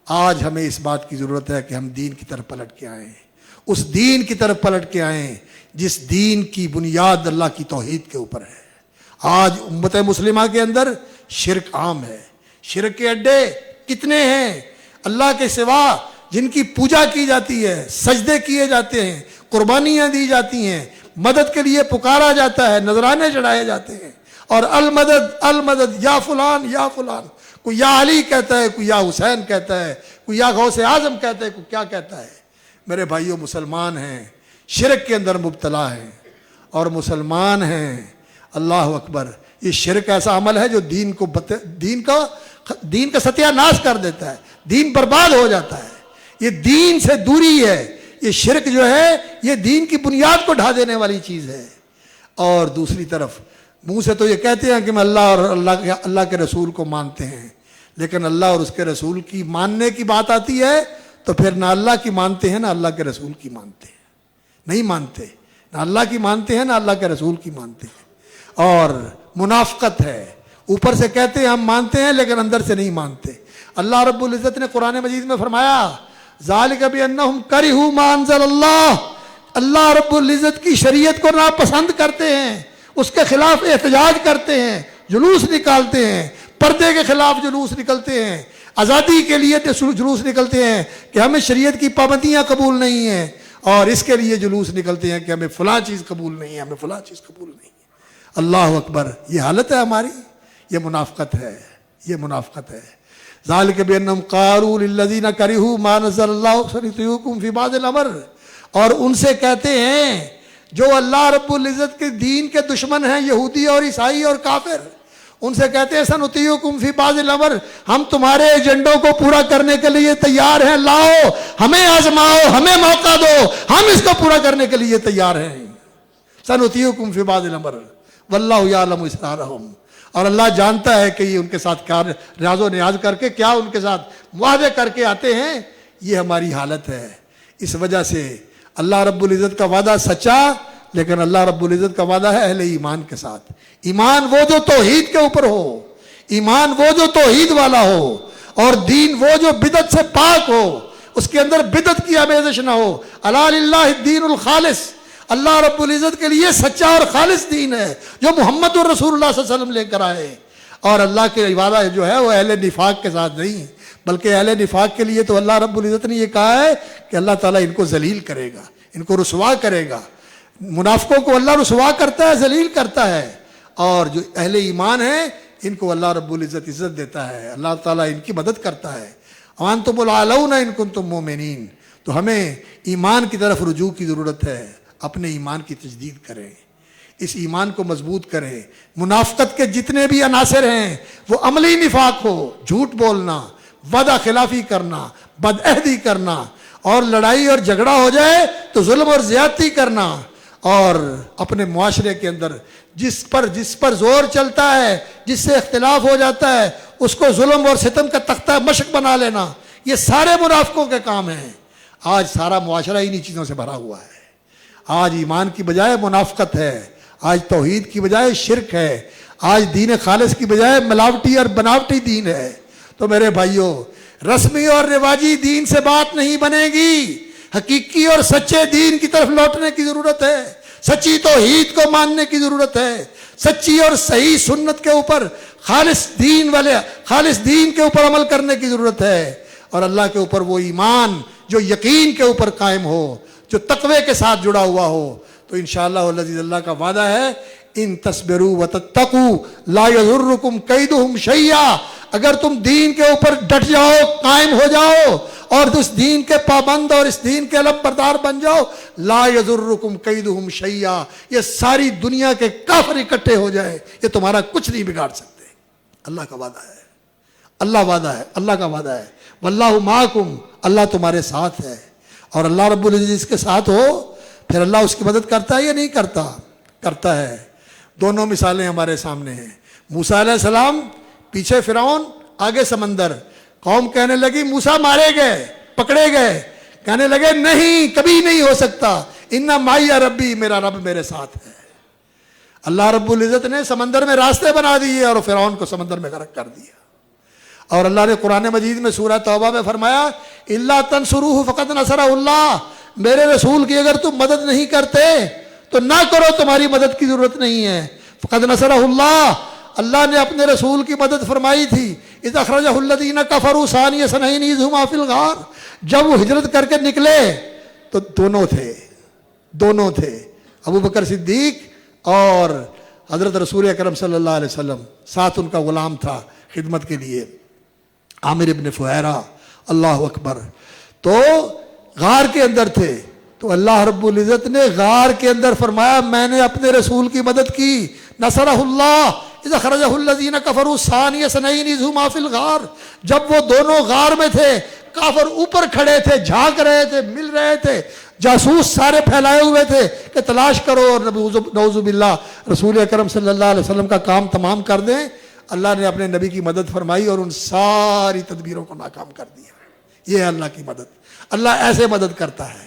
آج ہمیں اس بات کی ضرورت ہے کہ ہم دین کی طرف پلٹ کے آئیں، اس دین کی طرف پلٹ کے آئیں جس دین کی بنیاد اللہ کی توحید کے اوپر ہے. آج امت مسلمہ کے اندر شرک عام ہے. شرک کے اڈے کتنے ہیں اللہ کے سوا جن کی پوجا کی جاتی ہے، سجدے کیے جاتے ہیں، قربانیاں دی جاتی ہیں، مدد کے لیے پکارا جاتا ہے، نذرانے چڑھائے جاتے ہیں، اور المدد المدد، یا فلان یا فلان، کوئی یا علی کہتا ہے، کوئی یا حسین کہتا ہے، کوئی یا غوث اعظم کہتا ہے، کوئی کیا کہتا ہے۔ میرے بھائیوں، مسلمان ہیں شرک کے اندر مبتلا ہیں، اور مسلمان ہیں، اللہ اکبر، یہ شرک ایسا عمل ہے جو دین کا ستیہ ناش کر دیتا ہے، دین برباد ہو جاتا ہے، یہ دین سے دوری ہے، یہ شرک جو ہے یہ دین کی بنیاد کو ڈھا دینے والی چیز ہے۔ اور دوسری طرف منہ سے تو یہ کہتے ہیں کہ میں اللہ اور اللہ کے رسول کو مانتے ہیں، لیکن اللہ اور اس کے رسول کی ماننے کی بات آتی ہے تو پھر نہ اللہ کی مانتے ہیں نہ اللہ کے رسول کی مانتے ہیں، نہیں مانتے، نہ اللہ کی مانتے ہیں نہ اللہ کے رسول کی مانتے ہیں۔ اور منافقت ہے، اوپر سے کہتے ہیں ہم مانتے ہیں لیکن اندر سے نہیں مانتے۔ اللہ رب العزت نے قرآن مجید میں فرمایا ذالک بانہم کرہوا ما انزل اللہ، اللہ رب العزت کی شریعت کو ناپسند کرتے ہیں، اس کے خلاف احتجاج کرتے ہیں، جلوس نکالتے ہیں، پردے کے خلاف جلوس نکلتے ہیں، آزادی کے لیے جلوس نکلتے ہیں کہ ہمیں شریعت کی پابندیاں قبول نہیں ہیں، اور اس کے لیے جلوس نکلتے ہیں کہ ہمیں فلاں چیز قبول نہیں ہے، ہمیں فلاں چیز قبول نہیں ہے۔ اللہ اکبر، یہ حالت ہے ہماری، یہ منافقت ہے، یہ منافقت ہے۔ ذالک بانہم قالوا للذین کرہوا ما نزل اللہ سنطیعکم فی بعض الامر، اور ان سے کہتے ہیں جو اللہ رب العزت کے دین کے دشمن ہیں، یہودی اور عیسائی اور کافر، ان سے کہتے ہیں سنطیعکم فی بعض الامر، ہم تمہارے ایجنڈوں کو پورا کرنے کے لیے تیار ہیں، لاؤ ہمیں آزماؤ، ہمیں موقع دو، ہم اس کو پورا کرنے کے لیے تیار ہیں۔ سنطیعکم فی بعض الامر واللہ یعلم اسرارہم، اور اللہ جانتا ہے کہ یہ ان کے ساتھ کیا ریاض و نیاز کر کے کیا ان کے ساتھ معاہدے کر کے آتے ہیں، یہ ہماری حالت ہے۔ اس وجہ سے اللہ رب العزت کا وعدہ سچا، لیکن اللہ رب العزت کا وعدہ ہے اہل ایمان کے ساتھ۔ ایمان وہ جو توحید کے اوپر ہو، ایمان وہ جو توحید والا ہو، اور دین وہ جو بدعت سے پاک ہو، اس کے اندر بدعت کی آمیزش نہ ہو۔ الا للہ الدین الخالص، اللہ رب العزت کے لیے سچا اور خالص دین ہے جو محمد الرسول اللہ صلی اللہ علیہ وسلم لے کر آئے۔ اور اللہ کے وعدہ جو ہے وہ اہل نفاق کے ساتھ نہیں، بلکہ اہل نفاق کے لیے تو اللہ رب العزت نے یہ کہا ہے کہ اللہ تعالیٰ ان کو ذلیل کرے گا، ان کو رسوا کرے گا۔ منافقوں کو اللہ رسوا کرتا ہے، ذلیل کرتا ہے، اور جو اہل ایمان ہیں ان کو اللہ رب العزت عزت دیتا ہے، اللہ تعالیٰ ان کی مدد کرتا ہے۔ وانتم الاعلون ان کنتم مؤمنین، تو ہمیں ایمان کی طرف رجوع کی ضرورت ہے، اپنے ایمان کی تجدید کریں، اس ایمان کو مضبوط کریں۔ منافقت کے جتنے بھی عناصر ہیں وہ عملی نفاق ہو، جھوٹ بولنا، وعدہ خلافی کرنا، بدعہدی کرنا، اور لڑائی اور جھگڑا ہو جائے تو ظلم اور زیادتی کرنا، اور اپنے معاشرے کے اندر جس پر زور چلتا ہے، جس سے اختلاف ہو جاتا ہے، اس کو ظلم اور ستم کا تختہ مشق بنا لینا، یہ سارے منافقوں کے کام ہیں۔ آج سارا معاشرہ انہی چیزوں سے بھرا ہوا ہے۔ آج ایمان کی بجائے منافقت ہے، آج توحید کی بجائے شرک ہے، آج دین خالص کی بجائے ملاوٹی اور بناوٹی دین ہے۔ تو میرے بھائیوں، رسمی اور رواجی دین سے بات نہیں بنے گی، حقیقی اور سچے دین کی طرف لوٹنے کی ضرورت ہے، سچی توحید کو ماننے کی ضرورت ہے، سچی اور صحیح سنت کے اوپر خالص دین کے اوپر عمل کرنے کی ضرورت ہے، اور اللہ کے اوپر وہ ایمان جو یقین کے اوپر قائم ہو، جو تقوی کے ساتھ جڑا ہوا ہو۔ تو انشاءاللہ العزیز اللہ کا وعدہ ہے ان تصبروا وتتقوا لا یضرکم کیدہم شیئا، اگر تم دین کے اوپر ڈٹ جاؤ، قائم ہو جاؤ، اور اس دین کے پابند اور اس دین کے علم بردار بن جاؤ، لا یضرکم کیدہم شیئا، یہ ساری دنیا کے کافر اکٹھے ہو جائے، یہ تمہارا کچھ نہیں بگاڑ سکتے۔ اللہ کا وعدہ ہے، اللہ وعدہ ہے، اللہ کا وعدہ ہے، واللہ معکم، اللہ تمہارے ساتھ ہے۔ اور اللہ رب العزت اس کے ساتھ ہو پھر اللہ اس کی مدد کرتا ہے یا نہیں کرتا؟ کرتا ہے۔ دونوں مثالیں ہمارے سامنے ہیں، موسیٰ علیہ السلام پیچھے فرعون، آگے سمندر، قوم کہنے لگی موسیٰ مارے گئے، پکڑے گئے، کہنے لگے نہیں، کبھی نہیں ہو سکتا، ان معی ربی، میرا رب میرے ساتھ ہے۔ اللہ رب العزت نے سمندر میں راستے بنا دیے اور فرعون کو سمندر میں غرق کر دیا۔ اور اللہ نے قرآن مجید میں سورہ توبہ میں فرمایا الا تنصروہ فقد نصرہ اللہ، میرے رسول کی اگر تم مدد نہیں کرتے تو نہ کرو، تمہاری مدد کی ضرورت نہیں ہے۔ فقد نصرہ اللہ، اللہ نے اپنے رسول کی مدد فرمائی تھی۔ اذ اخرجہ الذین کفروا ثانی اثنین اذ ھما فی الغار، جب وہ ہجرت کر کے نکلے تو دونوں تھے، ابو بکر صدیق اور حضرت رسول اکرم صلی اللہ علیہ وسلم، ساتھ ان کا غلام تھا خدمت کے لیے، عامر ابن فہیرہ، اللہ اکبر، تو غار کے اندر تھے، تو اللہ رب العزت نے غار کے اندر فرمایا میں نے اپنے رسول کی مدد کی، نصرہ اللہ اذا خرجہ الذین کفروا ثانی اثنین اذ ہما فی الغار، جب وہ دونوں غار میں تھے، کافر اوپر کھڑے تھے، جھانک رہے تھے، مل رہے تھے، جاسوس سارے پھیلائے ہوئے تھے کہ تلاش کرو اور نعوذ باللہ رسول اکرم صلی اللہ علیہ وسلم کا کام تمام کر دیں، اللہ نے اپنے نبی کی مدد فرمائی اور ان ساری تدبیروں کو ناکام کر دیا۔ یہ ہے اللہ کی مدد، اللہ ایسے مدد کرتا ہے،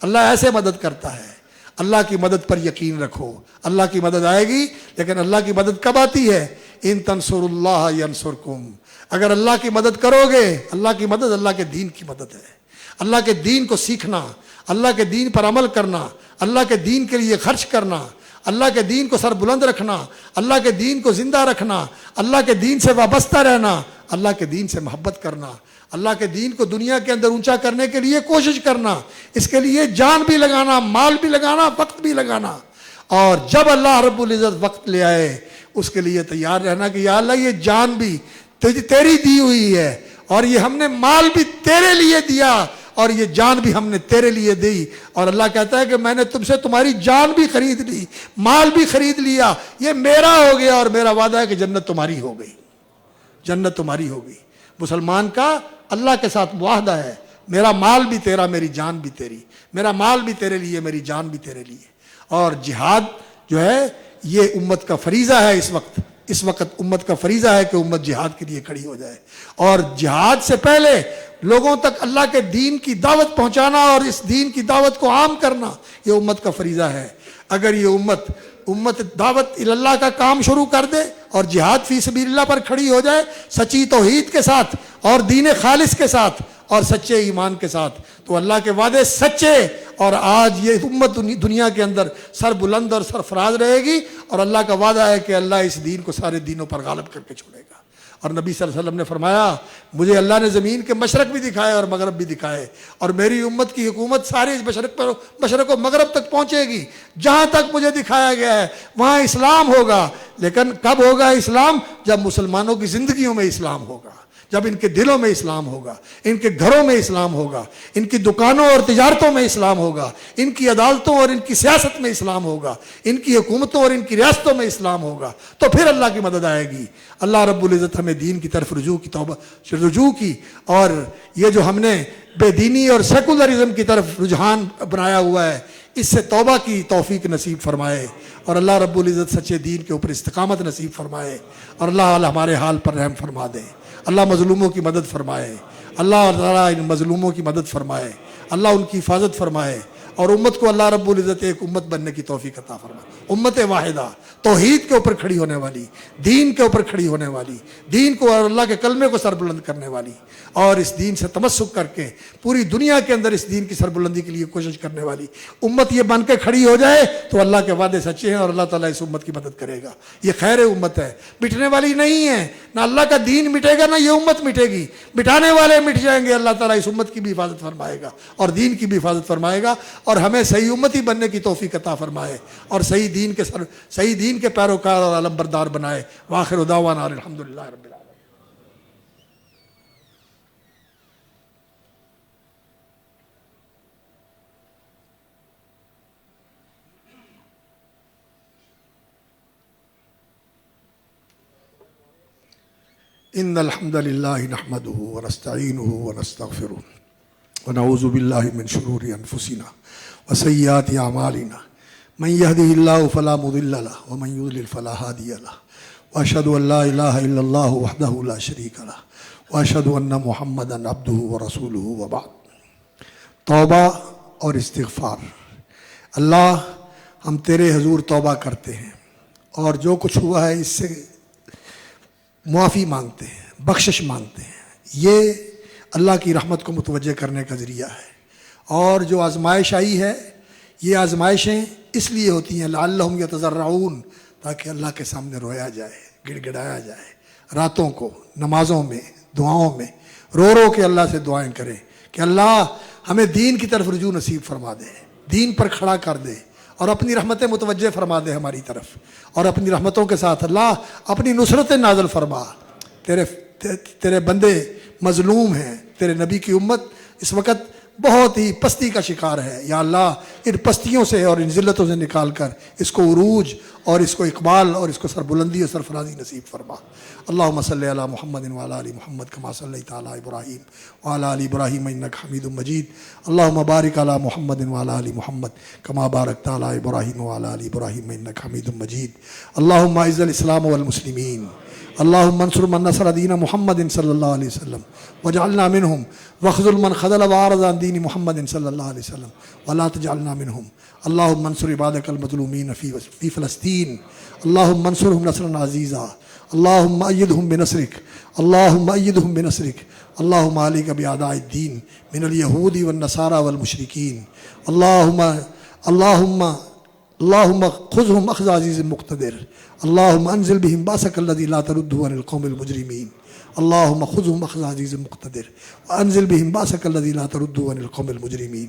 اللہ ایسے مدد کرتا ہے۔ اللہ کی مدد پر یقین رکھو، اللہ کی مدد آئے گی، لیکن اللہ کی مدد کب آتی ہے؟ ان تنصروا اللہ ینصرکم، اگر اللہ کی مدد کرو گے، اللہ کی مدد اللہ کے دین کی مدد ہے، اللہ کے دین کو سیکھنا، اللہ کے دین پر عمل کرنا، اللہ کے دین کے لیے خرچ کرنا، اللہ کے دین کو سر بلند رکھنا، اللہ کے دین کو زندہ رکھنا، اللہ کے دین سے وابستہ رہنا، اللہ کے دین سے محبت کرنا، اللہ کے دین کو دنیا کے اندر اونچا کرنے کے لیے کوشش کرنا، اس کے لیے جان بھی لگانا، مال بھی لگانا، وقت بھی لگانا، اور جب اللہ رب العزت وقت لے آئے اس کے لیے تیار رہنا کہ یا اللہ یہ جان بھی تیری دی ہوئی ہے، اور یہ ہم نے مال بھی تیرے لیے دیا، اور یہ جان بھی ہم نے تیرے لیے دی، اور اللہ کہتا ہے کہ میں نے تم سے تمہاری جان بھی خرید لی، مال بھی خرید لیا، یہ میرا ہو گیا، اور میرا وعدہ ہے کہ جنت تمہاری ہو گئی، جنت تمہاری ہو گئی۔ مسلمان کا اللہ کے ساتھ معاہدہ ہے، میرا مال بھی تیرا، میری جان بھی تیری، میرا مال بھی تیرے لیے، میری جان بھی تیرے لیے۔ اور جہاد جو ہے یہ امت کا فریضہ ہے، اس وقت امت کا فریضہ ہے کہ امت جہاد کے لیے کھڑی ہو جائے، اور جہاد سے پہلے لوگوں تک اللہ کے دین کی دعوت پہنچانا اور اس دین کی دعوت کو عام کرنا یہ امت کا فریضہ ہے۔ اگر یہ امت دعوت اللہ کا کام شروع کر دے اور جہاد فی سبیل اللہ پر کھڑی ہو جائے، سچی توحید کے ساتھ اور دین خالص کے ساتھ اور سچے ایمان کے ساتھ، تو اللہ کے وعدے سچے، اور آج یہ امت دنیا کے اندر سر بلند اور سرفراز رہے گی، اور اللہ کا وعدہ ہے کہ اللہ اس دین کو سارے دینوں پر غالب کر کے چھوڑے گا۔ اور نبی صلی اللہ علیہ وسلم نے فرمایا مجھے اللہ نے زمین کے مشرق بھی دکھائے اور مغرب بھی دکھائے، اور میری امت کی حکومت ساری مشرق و مغرب تک پہنچے گی، جہاں تک مجھے دکھایا گیا ہے وہاں اسلام ہوگا۔ لیکن کب ہوگا اسلام؟ جب مسلمانوں کی زندگیوں میں اسلام ہوگا، جب ان کے دلوں میں اسلام ہوگا، ان کے گھروں میں اسلام ہوگا، ان کی دکانوں اور تجارتوں میں اسلام ہوگا، ان کی عدالتوں اور ان کی سیاست میں اسلام ہوگا، ان کی حکومتوں اور ان کی ریاستوں میں اسلام ہوگا، تو پھر اللہ کی مدد آئے گی۔ اللہ رب العزت ہمیں دین کی طرف رجوع کی، اور یہ جو ہم نے بے دینی اور سیکولرزم کی طرف رجحان بنایا ہوا ہے، اس سے توبہ کی توفیق نصیب فرمائے، اور اللہ رب العزت سچے دین کے اوپر استقامت نصیب فرمائے، اور اللہ ہمارے حال پر رحم فرما دے۔ اللہ مظلوموں کی مدد فرمائے، اللہ تعالیٰ ان مظلوموں کی مدد فرمائے، اللہ ان کی حفاظت فرمائے، اور امت کو اللہ رب العزت ایک امت بننے کی توفیق عطا فرمائے، امت واحدہ، توحید کے اوپر کھڑی ہونے والی، دین کے اوپر کھڑی ہونے والی، دین کو اور اللہ کے کلمے کو سربلند کرنے والی، اور اس دین سے تمسک کر کے پوری دنیا کے اندر اس دین کی سربلندی کے لیے کوشش کرنے والی امت یہ بن کے کھڑی ہو جائے تو اللہ کے وعدے سچے ہیں، اور اللہ تعالیٰ اس امت کی مدد کرے گا۔ یہ خیر امت ہے، مٹنے والی نہیں ہے، نہ اللہ کا دین مٹے گا نہ یہ امت مٹے گی، مٹانے والے مٹ جائیں گے، اللہ تعالیٰ اس امت کی بھی حفاظت فرمائے گا اور دین کی بھی حفاظت فرمائے گا، اور ہمیں صحیح امتی بننے کی توفیق عطا فرمائے، اور صحیح دین کے پیروکار اور علم بردار بنائے۔ وآخر دعوانا الحمدللہ رب العالمین۔ ان الحمد للہ نحمده ونستعینه ونستغفره ونعوذ باللہ من شرور انفسنا وسیئات اعمالنا من يهده الله فلا مضل له ومن يضلل فلا هادي له واشهد ان لا اله الا الله وحده لا شريك له واشهد ان محمدا عبده ورسوله وبعد۔ توبہ اور استغفار۔ اللہ ہم تیرے حضور توبہ کرتے ہیں، اور جو کچھ ہوا ہے اس سے معافی مانگتے ہیں، بخشش مانگتے ہیں، یہ اللہ کی رحمت کو متوجہ کرنے کا ذریعہ ہے۔ اور جو آزمائش آئی ہے، یہ آزمائشیں اس لیے ہوتی ہیں لعلہم یتضرعون، تاکہ اللہ کے سامنے رویا جائے، گڑ گڑایا جائے، راتوں کو نمازوں میں دعاؤں میں رو رو کے اللہ سے دعائیں کریں کہ اللہ ہمیں دین کی طرف رجوع نصیب فرما دے، دین پر کھڑا کر دے، اور اپنی رحمتیں متوجہ فرما دے ہماری طرف، اور اپنی رحمتوں کے ساتھ اللہ اپنی نصرتیں نازل فرما۔ تیرے بندے مظلوم ہیں، تیرے نبی کی امت اس وقت بہت ہی پستی کا شکار ہے، یا اللہ ان پستیوں سے اور ان ذلتوں سے نکال کر اس کو عروج اور اس کو اقبال اور اس کو سربلندی اور سرفرازی نصیب فرما۔ اللہم صلی علی محمد وعلی آل محمد کما صلیت علی ابراہیم وعلی آل ابراہیم انک حمید مجید۔ اللہم بارک علی محمد وعلی آل محمد کما بارکت علی ابراہیم وعلی آل ابراہیم انک حمید مجید۔ اللہم اعز الاسلام والمسلمین، اللہم انصر من نصر دین محمد صلی اللہ علیہ وسلم وجعلنا منہم، واخذل من خذل وعارض عن دین محمد صلی اللہ علیہ وسلم ولا تجعلنا منہم۔ اللہم انصر عبادک المظلومین فی فلسطین، اللہم انصرہم نصرا عزیزا، اللہم ایدہم بنصرک، اللہم ایدہم بنصرک، اللہم علیک باعداء الدین من الیہود والنصارى والمشرکین، اللہم خذہم اخذ عزیز مقتدر، اللہم انزل بہم باسک الذی لا تردہ عن القوم المجرمین، اللہم خذہم اخذ عزیز مقتدر وانزل بہم باسک الذی لا تردہ عن القوم المجرمین،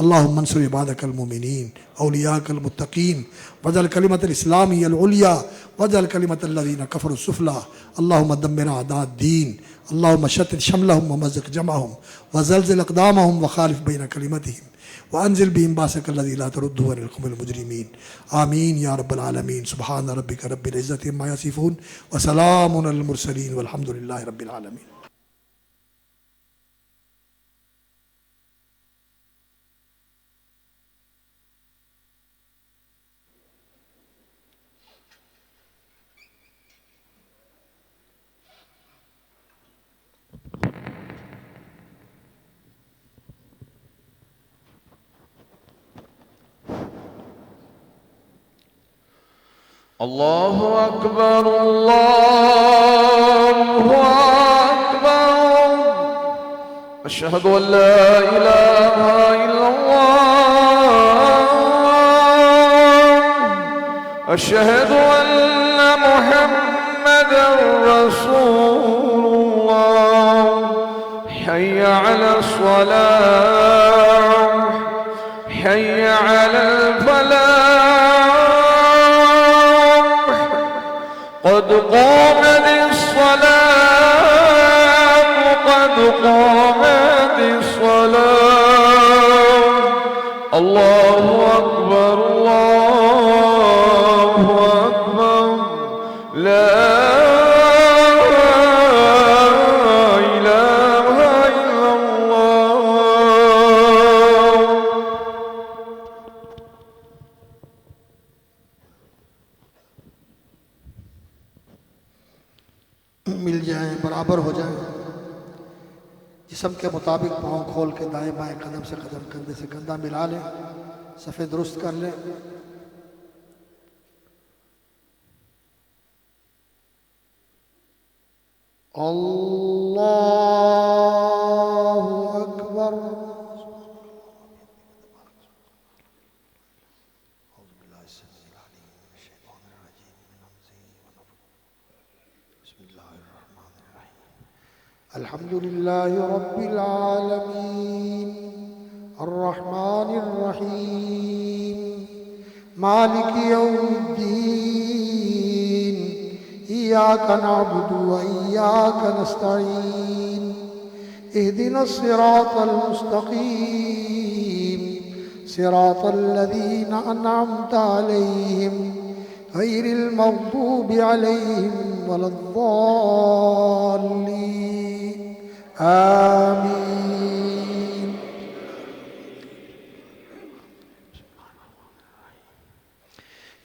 اللہم انصر عبادک المؤمنین اولیاءک المتقین واجعل کلمۃ الاسلام ہی العلیٰ واجعل کلمۃ الذین کفروا السفلی، اللہم دمر اعداء الدین، اللہم شتت شملہم ومزق جمعہم وزلزل اقدامہم وخالف بین کلمتہم وانزل بہم باسک الذی لا تردہ عن القوم المجرمین۔ آمین یا رب العالمین۔ سبحان ربک رب العزۃ عما یصفون وسلام علی المرسلین والحمد للہ رب العالمین۔ اللہ اکبر اللہ اکبر، اشہد ان لا الہ الا اللہ، اشہد ان محمد رسول اللہ، حی علی الصلاة حی علی الفلاح، قد قامت الصلاة قد قامت الصلاة، اللہ اکبر اللہ اکبر، لا الہ الا اللہ۔ مل جائیں، برابر ہو جائیں، جسم کے مطابق پاؤں کھول کے دائیں بائیں قدم سے قدم، کندھے سے کندھا ملا لیں، صفیں درست کر لیں۔ اللہ اکبر۔ الحمد لله رب العالمين الرحمن الرحيم مالك يوم الدين إياك نعبد وإياك نستعين اهدنا الصراط المستقيم صراط الذين أنعمت عليهم غير المغضوب عليهم ولا الضالين آمين۔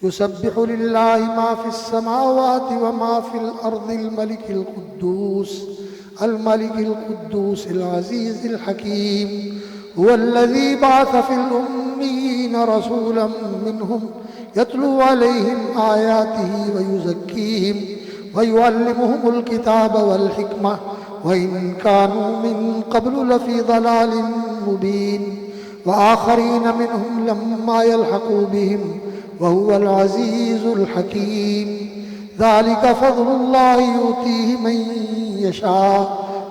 يسبح لله ما في السماوات وما في الأرض الملك القدوس العزيز الحكيم، هو الذي بعث في الأميين رسولا منهم يتلو عليهم آياته ويزكيهم ويعلمهم الكتاب والحكمة وإن كانوا من قبل لفي ضلال مبين، وآخرين منهم لما يلحقوا بهم وهو العزيز الحكيم، ذلك فضل الله يؤتيه من يشاء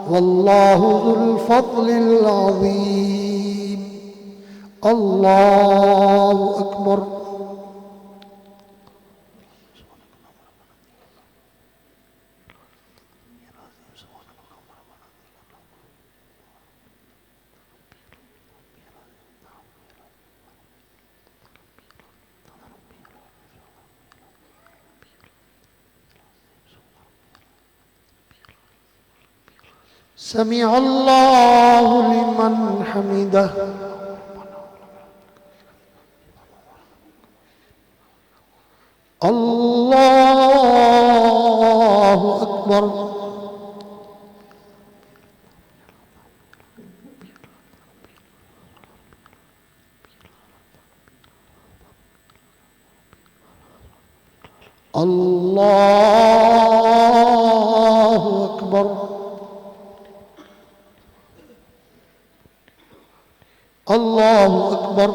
والله ذو الفضل العظيم۔ الله أكبر۔ سمع الله لمن حمده. الله أكبر. الله أكبر. الله أكبر.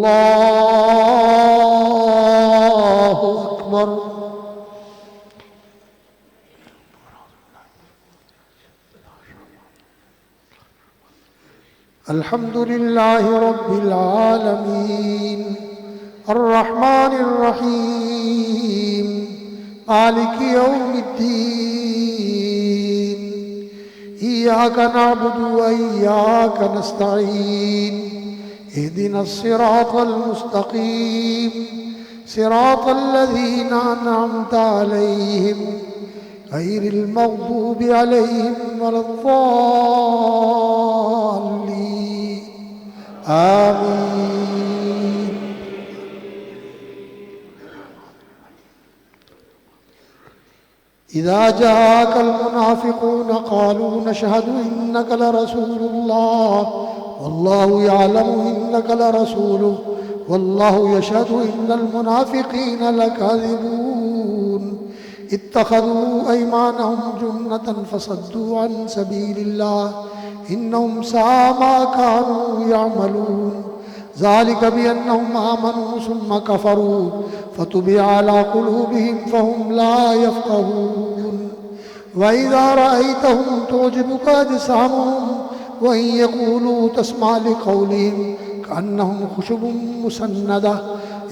الله أكبر. الحمد لله رب العالمين الرحمن الرحيم مالك يوم الدين إياك نعبد وإياك نستعين اهدنا الصراط المستقيم صراط الذين أنعمت عليهم غير المغضوب عليهم ولا الضالين آمين. إذا جاءك المنافقون قالوا نشهد إنك لرسول الله والله يعلم إنك لرسوله والله يشهد إن المنافقين لكاذبون اتخذوا أيمانهم جنة فصدوا عن سبيل الله إنهم ساء ما كانوا يعملون ذلك بأنهم آمنوا ثم كفروا فتبع على قلوبهم فهم لا يفقهون. وإذا رأيتهم تعجبك أجسامهم وإن يقولوا تسمع لقولهم كأنهم خشب مسندة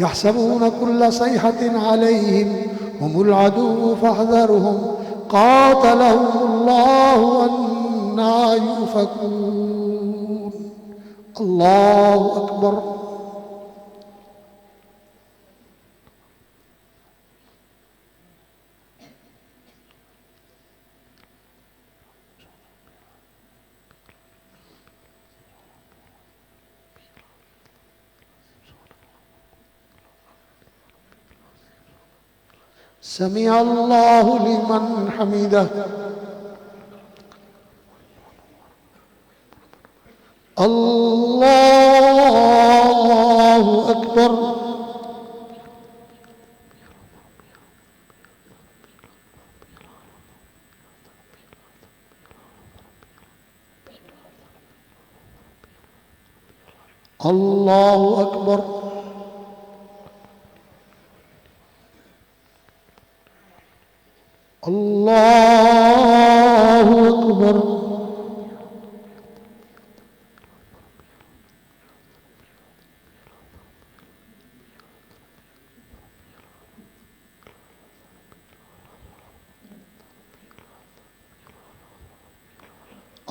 يحسبون كل صيحة عليهم هم العدو فاحذرهم قاتلهم الله أنى يؤفكون. الله أكبر. سمع الله لمن حمده. الله أكبر. الله أكبر. الله أكبر.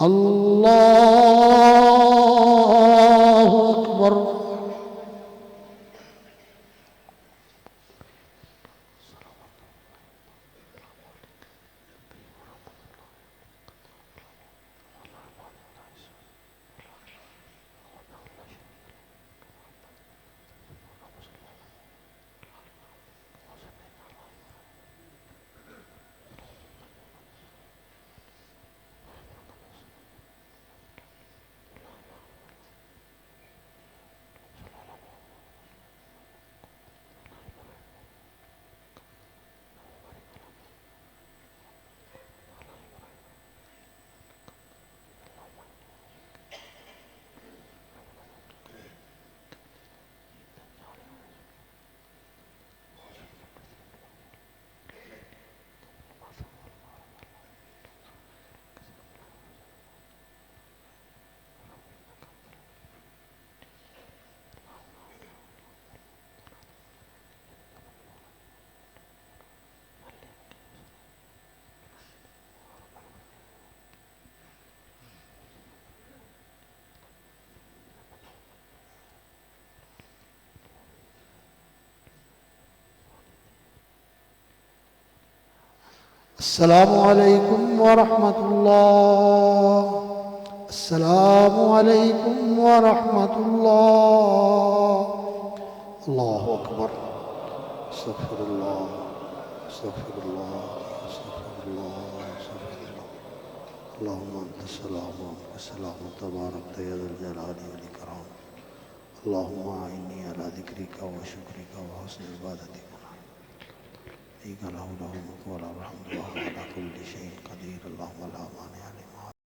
الله أكبر. السلام علیکم ورحمۃ اللہ، السلام علیکم ورحمۃ اللہ۔ اللہ اکبر، استغفر اللہ، استغفر اللہ، استغفر اللہ، استغفر اللہ۔ اللہم انت السلام و منک السلام تبارک یا ذا الجلال والاکرام۔ اللہم اعنی علی ذکرک و شکرک و حسن عبادتک۔ له الملك وله الحمد وهو على كل شيء قدير، اللهم لا مانع لما